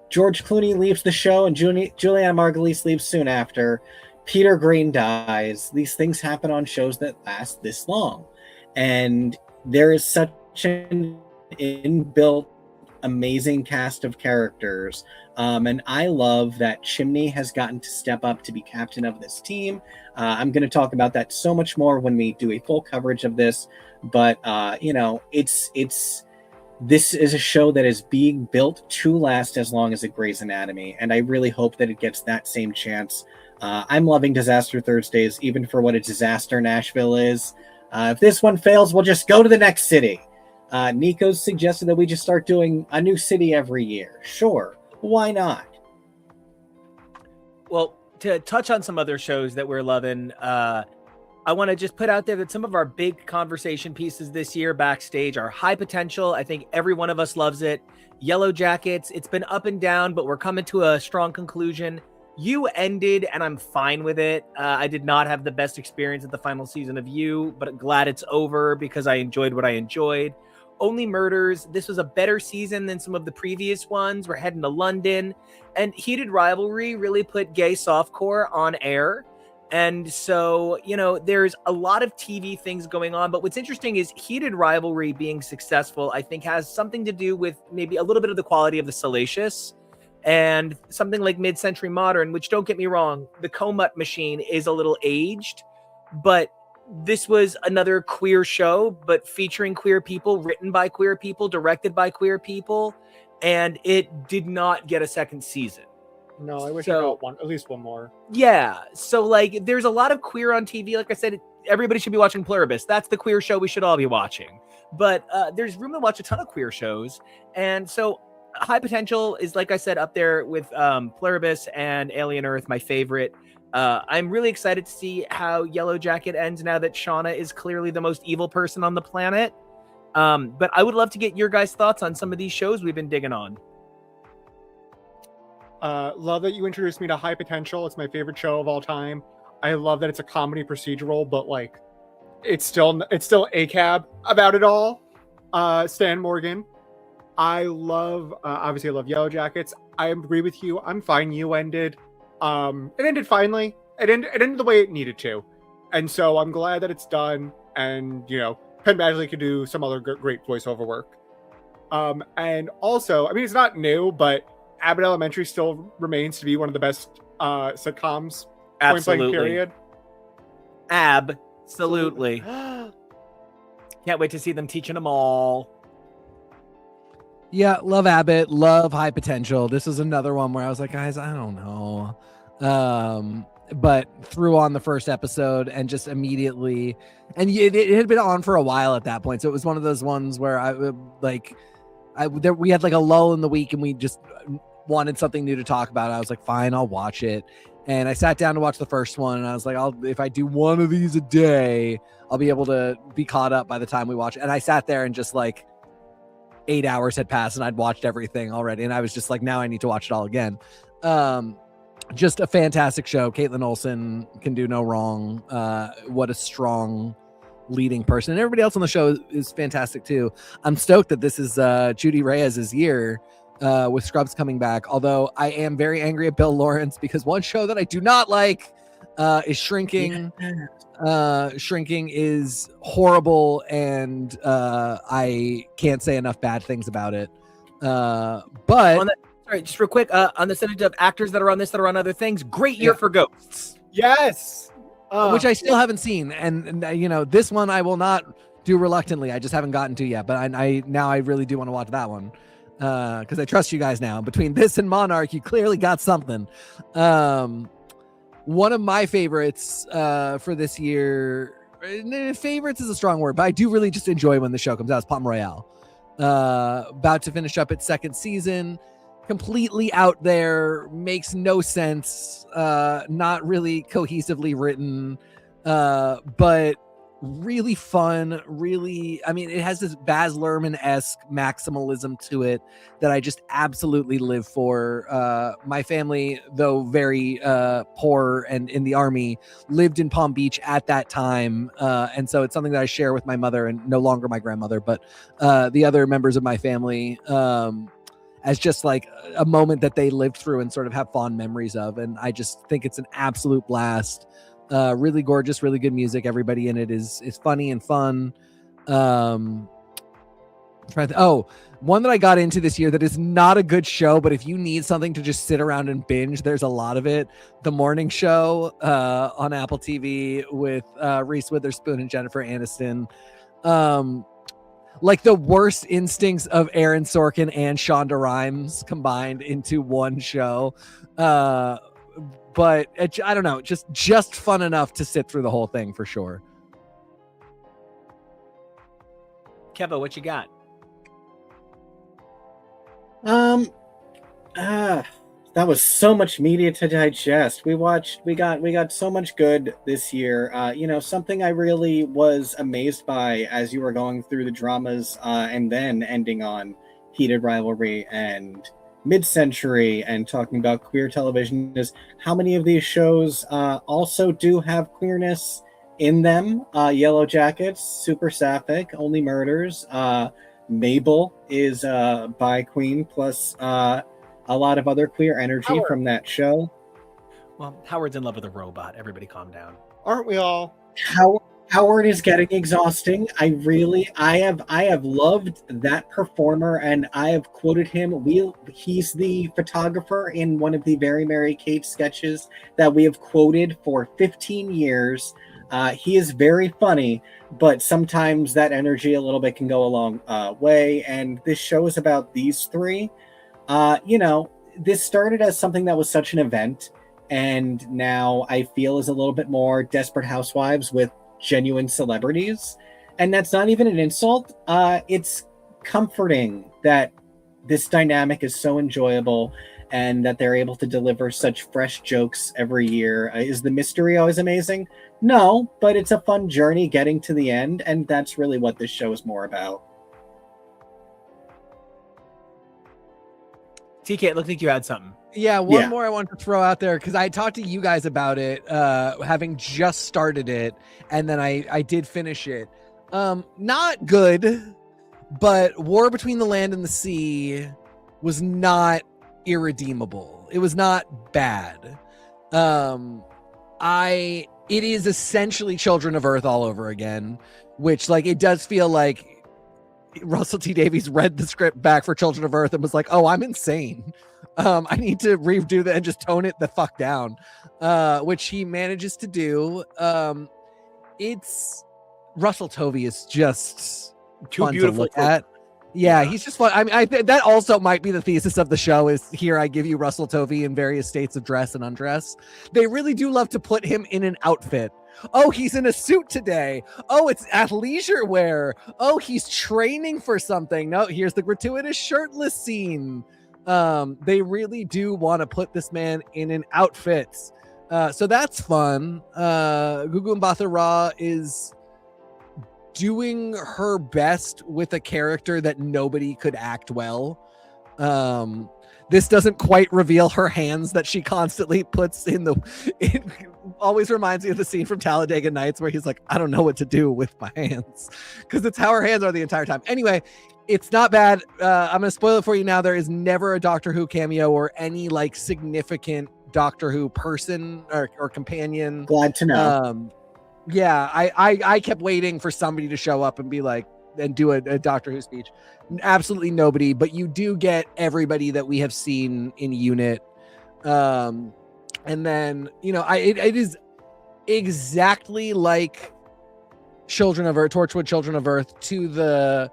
George Clooney leaves the show and Julianne Margulies leaves soon after. Peter Green dies. These things happen on shows that last this long. And there is such an inbuilt amazing cast of characters, and I love that Chimney has gotten to step up to be captain of this team. I'm going to talk about that so much more when we do a full coverage of this, but this is a show that is being built to last as long as a Grey's Anatomy, and I really hope that it gets that same chance. I'm loving Disaster Thursdays even for what a disaster Nashville is. If this one fails, we'll just go to the next city. Nico's suggested that we just start doing a new city every year. Sure, why not? Well, to touch on some other shows that we're loving, I want to just put out there that some of our big conversation pieces this year backstage are High Potential. I think every one of us loves it. Yellowjackets, it's been up and down, but we're coming to a strong conclusion. You ended, and I'm fine with it. I did not have the best experience at the final season of You, but glad it's over because I enjoyed what I enjoyed. Only Murders, this was a better season than some of the previous ones. We're heading to London, and Heated Rivalry really put gay softcore on air. And so, there's a lot of TV things going on, but what's interesting is Heated Rivalry being successful, I think has something to do with maybe a little bit of the quality of the Salacious. And something like Mid-Century Modern, which, don't get me wrong, the Comutt machine is a little aged, but this was another queer show, but featuring queer people, written by queer people, directed by queer people, and it did not get a second season. No, I wish I got at least one more. Yeah, so there's a lot of queer on TV. Like I said, everybody should be watching Pluribus. That's the queer show we should all be watching. But there's room to watch a ton of queer shows, and so High Potential is, like I said, up there with Pluribus and Alien Earth, my favorite. I'm really excited to see how Yellowjacket ends now that Shauna is clearly the most evil person on the planet. But I would love to get your guys' thoughts on some of these shows we've been digging on. Love that you introduced me to High Potential. It's my favorite show of all time. I love that it's a comedy procedural, but it's still ACAB about it all. Stan Morgan. I love, obviously I love Yellowjackets. I agree with you. I'm fine. You ended. It ended finally. It ended the way it needed to. And so I'm glad that it's done. And, Penn Badgley could do some other great voiceover work. And also, I mean, it's not new, but Abbott Elementary still remains to be one of the best sitcoms. Absolutely. Point blank period. Absolutely. Can't wait to see them teaching them all. Yeah, love Abbott, love High Potential. This is another one where I was like, guys, I don't know. But threw on the first episode and just immediately, and it had been on for a while at that point. So it was one of those ones where we had a lull in the week and we just wanted something new to talk about. I was like, fine, I'll watch it. And I sat down to watch the first one and I was like, if I do one of these a day, I'll be able to be caught up by the time we watch. And I sat there and just like 8 hours had passed and I'd watched everything already. And I was just like, now I need to watch it all again. Just a fantastic show. Caitlin Olsen can do no wrong. What a strong leading person. And everybody else on the show is fantastic too. I'm stoked that this is Judy Reyes' year with Scrubs coming back. Although I am very angry at Bill Lawrence because one show that I do not like is Shrinking. Shrinking is horrible, and I can't say enough bad things about it. But sorry, just real quick on the subject of actors that are on this that are on other things. Great year for Ghosts. Yes. Which I still haven't seen, and you know, this one I will not do reluctantly. I just haven't gotten to yet, but I now I really do want to watch that one because I trust you guys now. Between this and Monarch, you clearly got something. One of my favorites for this year, favorites is a strong word, but I do really just enjoy when the show comes out. It's Palm Royale, about to finish up its second season. Completely out there, makes no sense, not really cohesively written, but really fun. Really, I mean, it has this Baz Luhrmann-esque maximalism to it that I just absolutely live for. My family, though very poor and in the army, lived in Palm Beach at that time, and so it's something that I share with my mother, and no longer my grandmother, but the other members of my family. As just like a moment that they lived through and sort of have fond memories of. And I just think it's an absolute blast. Really gorgeous, really good music. Everybody in it is funny and fun. One that I got into this year that is not a good show, but if you need something to just sit around and binge, there's a lot of it. The Morning Show on Apple TV with Reese Witherspoon and Jennifer Aniston. Like the worst instincts of Aaron Sorkin and Shonda Rhimes combined into one show. But I don't know, just fun enough to sit through the whole thing for sure. Kevo, what you got? That was so much media to digest. We got so much good this year. You know, something I really was amazed by as you were going through the dramas and then ending on Heated Rivalry and Mid-Century and talking about queer television is how many of these shows also do have queerness in them. Yellowjackets, Super Sapphic, Only Murders, Mabel is bi queen, plus a lot of other queer energy Howard. From that show. Well, Howard's in love with a robot. Everybody calm down. Aren't we all? Howard is getting exhausting. I have loved that performer, and I have quoted him. He's the photographer in one of the Very Mary Kate sketches that we have quoted for 15 years. He is very funny, but sometimes that energy a little bit can go a long way. And this show is about these three. You know, this started as something that was such an event, and now I feel is a little bit more Desperate Housewives with genuine celebrities. And that's not even an insult. It's comforting that this dynamic is so enjoyable and that they're able to deliver such fresh jokes every year. Is the mystery always amazing? No, but it's a fun journey getting to the end, and that's really what this show is more about. TK, it looked like you had something. Yeah, one more I want to throw out there because I talked to you guys about it, having just started it, and then I did finish it. Not good, but War Between the Land and the Sea was not irredeemable. It was not bad. It is essentially Children of Earth all over again, which like it does feel like Russell T Davies read the script back for Children of Earth and was like, oh, I'm insane. I need to redo that and just tone it the fuck down, which he manages to do. It's Russell Tovey is just too beautiful to look at. Yeah, he's just fun. I mean, that also might be the thesis of the show is here I give you Russell Tovey in various states of dress and undress. They really do love to put him in an outfit. Oh, he's in a suit today. Oh, it's athleisure wear. Oh, he's training for something. No, here's the gratuitous shirtless scene. They really do want to put this man in an outfit. So that's fun. Gugu Mbatha-Raw is doing her best with a character that nobody could act well. This doesn't quite reveal her hands that she constantly puts in the. It always reminds me of the scene from Talladega Nights where he's like, I don't know what to do with my hands, because it's how her hands are the entire time. Anyway, it's not bad. I'm going to spoil it for you now. There is never a Doctor Who cameo or any like significant Doctor Who person or companion. Glad to know. Yeah, I kept waiting for somebody to show up and be like, and do a Doctor Who speech. Absolutely nobody, but you do get everybody that we have seen in Unit. And then, you know, it is exactly like Children of Earth, Torchwood Children of Earth, to the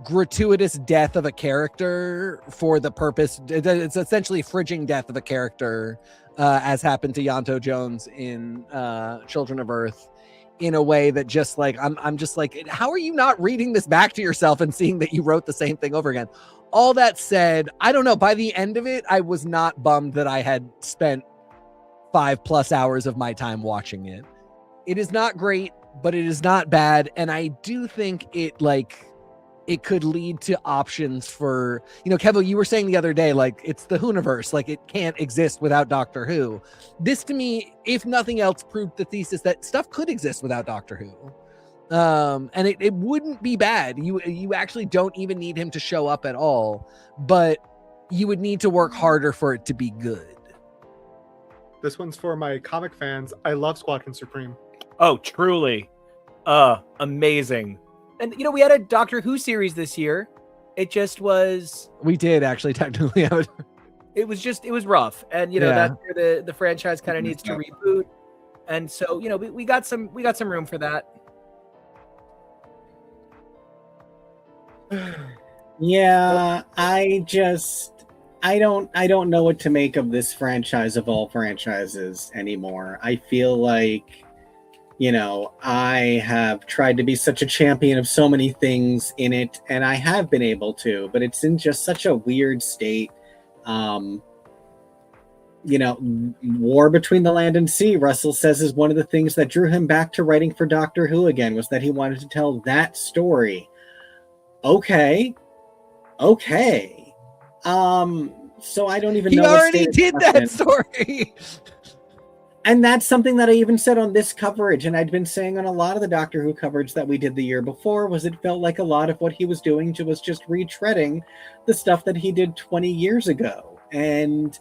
gratuitous death of a character for the purpose. It's essentially fridging death of a character, as happened to Yanto Jones in Children of Earth, in a way that just like I'm just like, how are you not reading this back to yourself and seeing that you wrote the same thing over again? All that said, I don't know, by the end of it, I was not bummed that I had spent 5+ hours of my time watching it. It is not great, but it is not bad, and I do think it could lead to options for, you know, Kevo, you were saying the other day, like, it's the Whoniverse, like it can't exist without Doctor Who. This, to me, if nothing else, proved the thesis that stuff could exist without Doctor Who. And it wouldn't be bad. You actually don't even need him to show up at all, but you would need to work harder for it to be good. This one's for my comic fans. I love Squadron Supreme. Oh, truly. Amazing. And, you know, we had a Doctor Who series this year. It just was... We did, actually, technically. It was rough. And, you know, Yeah. that's where the franchise kind of needs to reboot. And so, you know, we got some room for that. Yeah, I don't know what to make of this franchise of all franchises anymore. I feel like, you know, I have tried to be such a champion of so many things in it, and I have been able to, but it's in just such a weird state. You know, War Between the Land and Sea, Russell says, is one of the things that drew him back to writing for Doctor Who again, was that he wanted to tell that story. Okay. So I don't even know. He already did that story. And that's something that I even said on this coverage, and I'd been saying on a lot of the Doctor Who coverage that we did the year before, was it felt like a lot of what he was doing was just retreading the stuff that he did 20 years ago. And,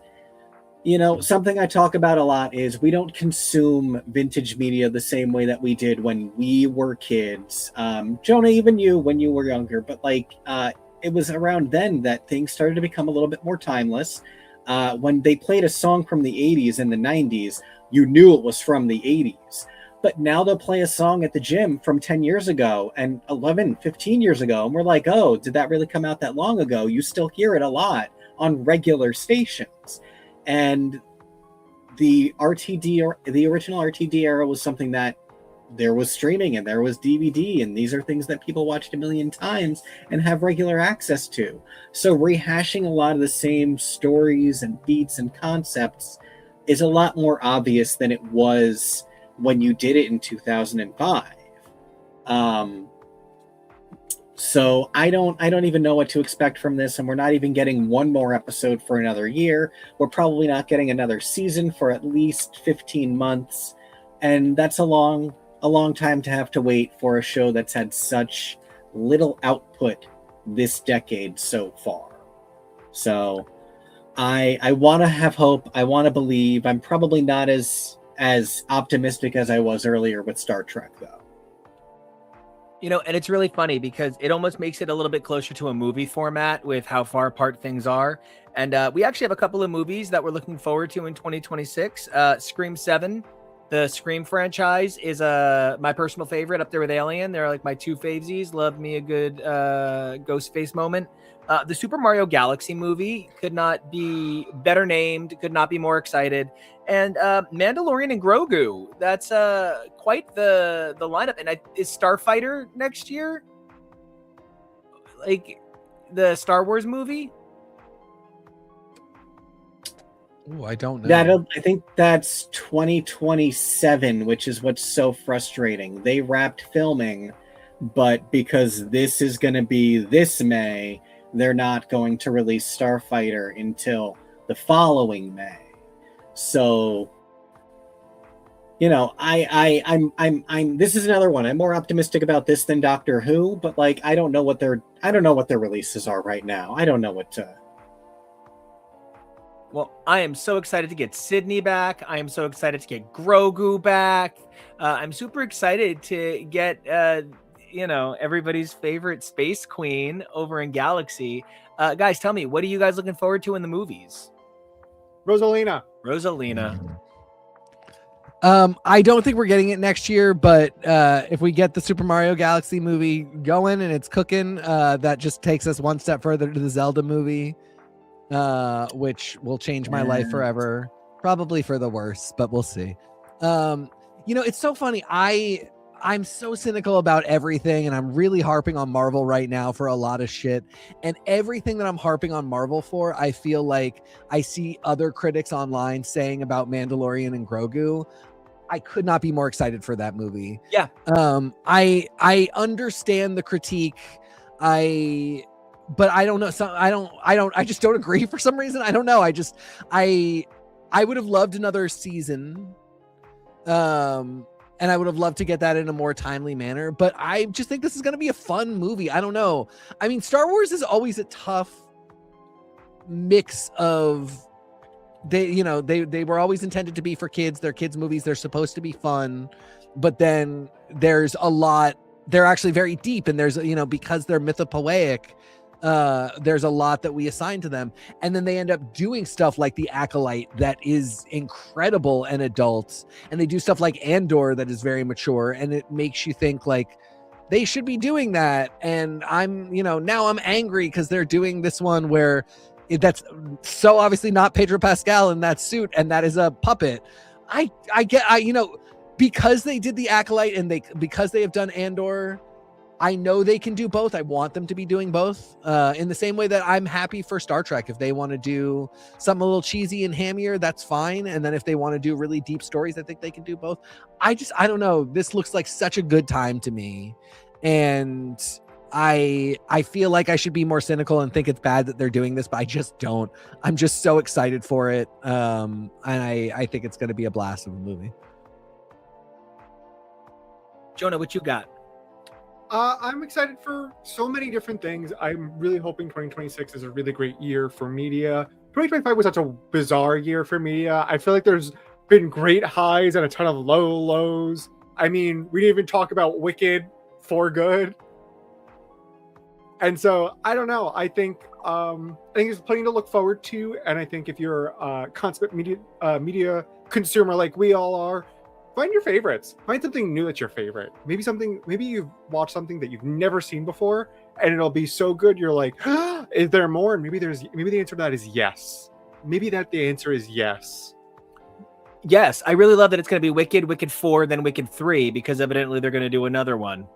you know, something I talk about a lot is we don't consume vintage media the same way that we did when we were kids. Jonah, even you, when you were younger, but like, it was around then that things started to become a little bit more timeless. When they played a song from the 80s and the 90s, you knew it was from the 80s. But now they'll play a song at the gym from 10 years ago and 11, 15 years ago. And we're like, oh, did that really come out that long ago? You still hear it a lot on regular stations. And the RTD, or the original RTD era, was something that there was streaming and there was DVD, and these are things that people watched a million times and have regular access to. So rehashing a lot of the same stories and beats and concepts is a lot more obvious than it was when you did it in 2005. So I don't even know what to expect from this, and we're not even getting one more episode for another year. We're probably not getting another season for at least 15 months, and that's a long time to have to wait for a show that's had such little output this decade so far. So I want to have hope. I want to believe. I'm probably not as optimistic as I was earlier with Star Trek, though. You know, and it's really funny because it almost makes it a little bit closer to a movie format with how far apart things are. And we actually have a couple of movies that we're looking forward to in 2026. Scream 7, the Scream franchise, is my personal favorite, up there with Alien. They're like my two favesies. Love me a good ghost face moment. The Super Mario Galaxy movie could not be better named, could not be more excited. And Mandalorian and Grogu, that's quite the lineup. And is Starfighter next year? Like the Star Wars movie? Oh, I don't know. I think that's 2027, which is what's so frustrating. They wrapped filming but because this is going to be this May, they're not going to release Starfighter until the following May. So, you know, I'm this is another one. I'm more optimistic about this than Doctor Who, but like I don't know what their releases are right now. I don't know what to. Well, I am so excited to get Sydney back. I am so excited to get Grogu back. I'm super excited to get everybody's favorite space queen over in Galaxy. Guys, tell me, what are you guys looking forward to in the movies? Rosalina. I don't think we're getting it next year, but if we get the Super Mario Galaxy movie going and it's cooking, that just takes us one step further to the Zelda movie, which will change my life forever, probably for the worse, but we'll see. It's so funny. I'm so cynical about everything, and I'm really harping on Marvel right now for a lot of shit. And everything that I'm harping on Marvel for, I feel like I see other critics online saying about Mandalorian and Grogu. I could not be more excited for that movie. Yeah. I understand the critique. But I don't know. I just don't agree for some reason. I don't know. I would have loved another season. And I would have loved to get that in a more timely manner, but I just think this is going to be a fun movie. I don't know. I mean, Star Wars is always a tough mix of they were always intended to be for kids. They're kids movies. They're supposed to be fun, but then there's a lot, they're actually very deep, and there's, because they're mythopoeic, there's a lot that we assign to them, and then they end up doing stuff like The Acolyte that is incredible and adult, and they do stuff like Andor that is very mature, and it makes you think like they should be doing that. And I'm now I'm angry because they're doing this one where that's so obviously not Pedro Pascal in that suit, and that is a puppet. I because they did The Acolyte and because they have done Andor, I know they can do both. I want them to be doing both, in the same way that I'm happy for Star Trek. If they want to do something a little cheesy and hammier, that's fine. And then if they want to do really deep stories, I think they can do both. I don't know. This looks like such a good time to me. And I feel like I should be more cynical and think it's bad that they're doing this, but I just don't. I'm just so excited for it. And I think it's going to be a blast of a movie. Jonah, what you got? I'm excited for so many different things. I'm really hoping 2026 is a really great year for media. 2025 was such a bizarre year for media. I feel like there's been great highs and a ton of low lows. I mean, we didn't even talk about Wicked for good. And so I don't know. I think there's plenty to look forward to. And I think if you're a consummate media consumer like we all are, find your favorites. Find something new that's your favorite. Maybe you've watched something that you've never seen before, and it'll be so good you're like, is there more? And maybe the answer to that is yes. Maybe the answer is yes. Yes, I really love that it's going to be Wicked, Wicked 4, then Wicked 3, because evidently they're going to do another one.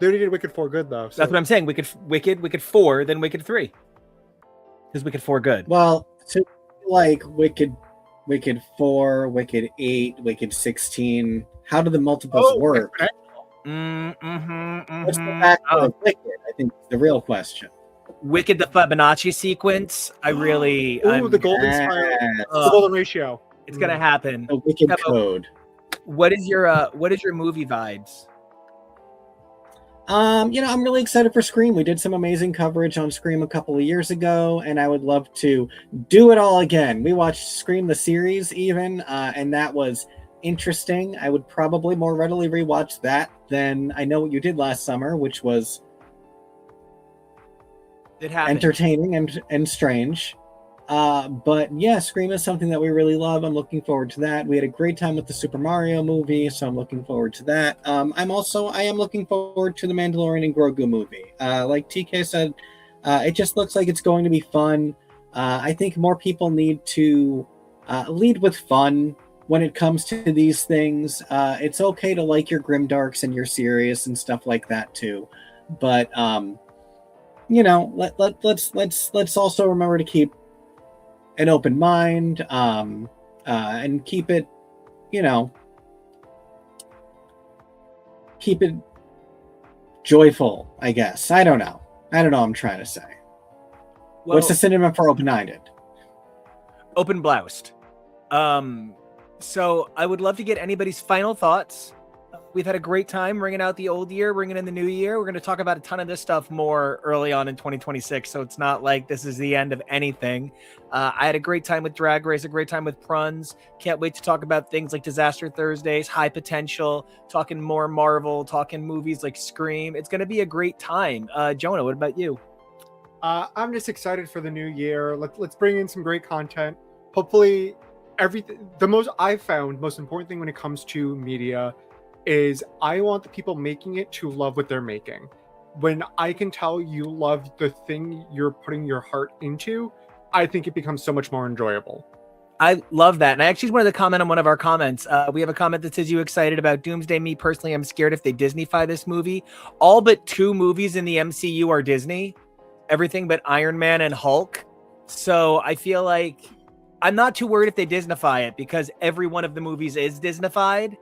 They already did Wicked 4 good though. So. That's what I'm saying. Wicked 4, then Wicked 3. Because Wicked 4 good. Well, to like Wicked 4, Wicked 8, Wicked 16. How do the multiples work? What's the back of Wicked? I think is the real question. Wicked, the Fibonacci sequence. The golden spiral. The golden ratio. It's gonna happen. The Wicked code. What is your movie vibes? I'm really excited for Scream. We did some amazing coverage on Scream a couple of years ago, and I would love to do it all again. We watched Scream the series even, and that was interesting. I would probably more readily rewatch that than I Know What You Did Last Summer, which was entertaining and strange. But yeah, Scream is something that we really love. I'm looking forward to that. We had a great time with the Super Mario movie, so I'm looking forward to that. I am looking forward to the Mandalorian and Grogu movie. Like TK said, it just looks like it's going to be fun. I think more people need to lead with fun when it comes to these things. It's okay to like your grimdarks and your serious and stuff like that too, but let's also remember to keep an open mind, and keep it, keep it joyful, I guess. I don't know what I'm trying to say. Well, What's the synonym for open-minded? Open bloused. So I would love to get anybody's final thoughts. We've had a great time ringing out the old year, ringing in the new year. We're going to talk about a ton of this stuff more early on in 2026. So it's not like this is the end of anything. I had a great time with Drag Race, a great time with Pruns. Can't wait to talk about things like Disaster Thursdays, High Potential, talking more Marvel, talking movies like Scream. It's going to be a great time. Jonah, what about you? I'm just excited for the new year. Let's bring in some great content. Hopefully, everything. The most important thing when it comes to media is I want the people making it to love what they're making. When I can tell you love the thing you're putting your heart into, I think it becomes so much more enjoyable. I love that. And I actually wanted to comment on one of our comments. We have a comment that says, you excited about Doomsday? Me personally, I'm scared if they Disney-fy this movie. All but 2 movies in the MCU are Disney. Everything but Iron Man and Hulk. So I feel like I'm not too worried if they Disney-fy it because every one of the movies is Disney-fied.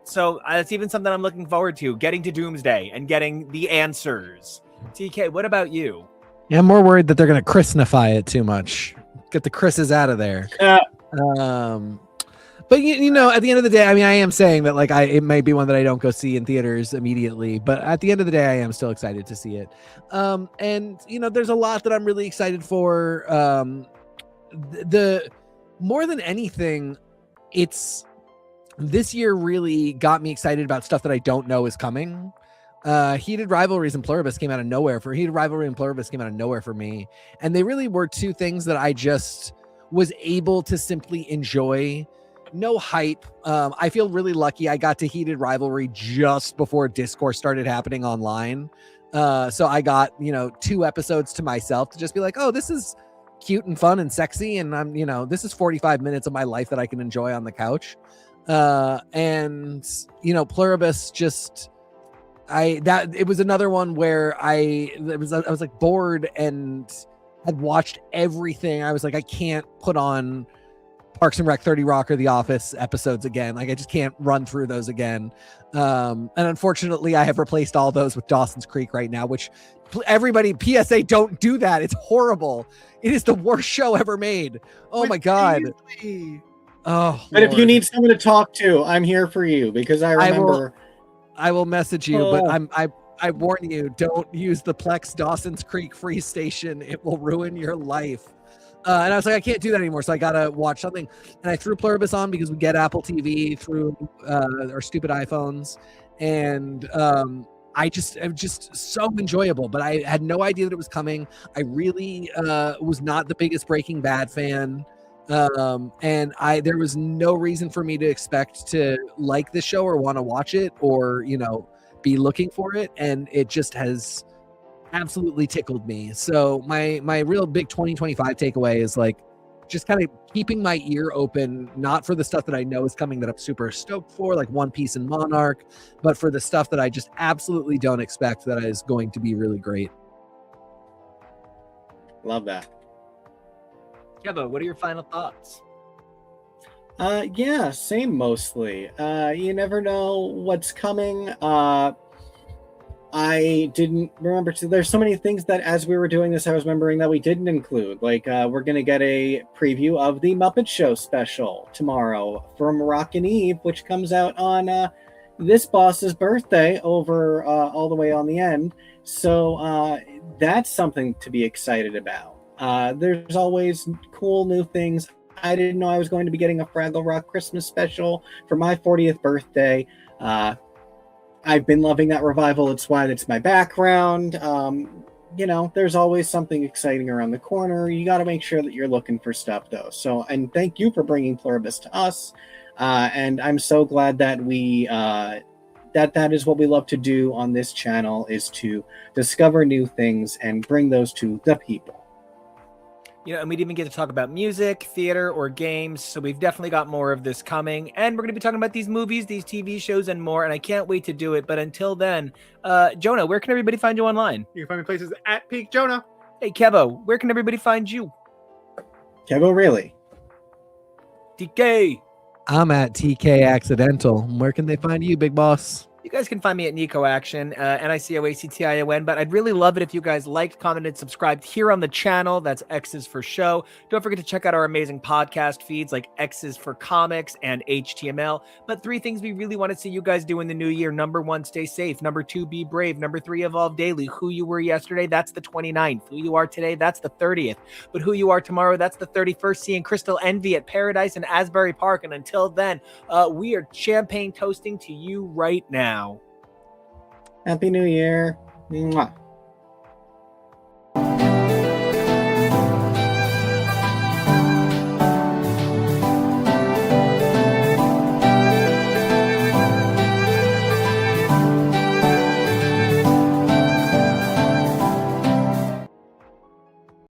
So that's even something I'm looking forward to, getting to Doomsday and getting the answers. TK, what about you? Yeah, I'm more worried that they're going to Chrisnify it too much. Get the Chris's out of there. But you know, at the end of the day, I mean, I am saying that like it may be one that I don't go see in theaters immediately, but at the end of the day, I am still excited to see it. And you know, there's a lot that I'm really excited for. The more than anything, it's this year really got me excited about stuff that I don't know is coming. Heated Rivalries and Pluribus came out of nowhere Heated Rivalry and Pluribus came out of nowhere for me. And they really were 2 things that I just was able to simply enjoy. No hype. I feel really lucky. I got to Heated Rivalry just before discourse started happening online. So I got, 2 episodes to myself to just be like, oh, this is cute and fun and sexy. And I'm, this is 45 minutes of my life that I can enjoy on the couch. And Pluribus just, it was another one where I was like bored and had watched everything. I was like, I can't put on Parks and Rec, 30 Rock, or The Office episodes again. Like I just can't run through those again. And unfortunately I have replaced all those with Dawson's Creek right now, which everybody PSA, don't do that. It's horrible. It is the worst show ever made. Oh my God. Oh, but Lord. If you need someone to talk to, I'm here for you because I remember. I will message you, but I warn you, don't use the Plex Dawson's Creek free station. It will ruin your life. And I was like, I can't do that anymore. So I got to watch something. And I threw Pluribus on because we get Apple TV through our stupid iPhones. And I'm just so enjoyable, but I had no idea that it was coming. I really was not the biggest Breaking Bad fan. And there was no reason for me to expect to like this show or want to watch it or, be looking for it. And it just has absolutely tickled me. So my real big 2025 takeaway is like just kind of keeping my ear open, not for the stuff that I know is coming that I'm super stoked for, like OnePiece and Monarch, but for the stuff that I just absolutely don't expect that is going to be really great. Love that. Kevo, what are your final thoughts? Yeah, same mostly. You never know what's coming. I didn't remember there's so many things that as we were doing this, I was remembering that we didn't include. Like, we're going to get a preview of the Muppet Show special tomorrow from Rockin' Eve, which comes out on this boss's birthday over all the way on the end. So that's something to be excited about. There's always cool new things. I didn't know I was going to be getting a Fraggle Rock Christmas special for my 40th birthday. I've been loving that revival. It's why it's my background. There's always something exciting around the corner. You got to make sure that you're looking for stuff, though. So, and thank you for bringing Pluribus to us. And I'm so glad that that is what we love to do on this channel, is to discover new things and bring those to the people. And we didn't even get to talk about music, theater, or games, so we've definitely got more of this coming. And we're going to be talking about these movies, these TV shows, and more, and I can't wait to do it. But until then, Jonah, where can everybody find you online? You can find me places at Peak Jonah. Hey, Kevo, where can everybody find you? Kevo, really? TK. I'm at TK Accidental. Where can they find you, big boss? You guys can find me at Nico Action, NICOACTION, but I'd really love it if you guys liked, commented, subscribed here on the channel. That's X's for Show. Don't forget to check out our amazing podcast feeds like X's for Comics and HTML. But 3 things we really want to see you guys do in the new year. Number 1, stay safe. Number 2, be brave. Number 3, evolve daily. Who you were yesterday, that's the 29th. Who you are today, that's the 30th. But who you are tomorrow, that's the 31st. Seeing Crystal Envy at Paradise and Asbury Park. And until then, we are champagne toasting to you right now. Happy New Year. Mwah.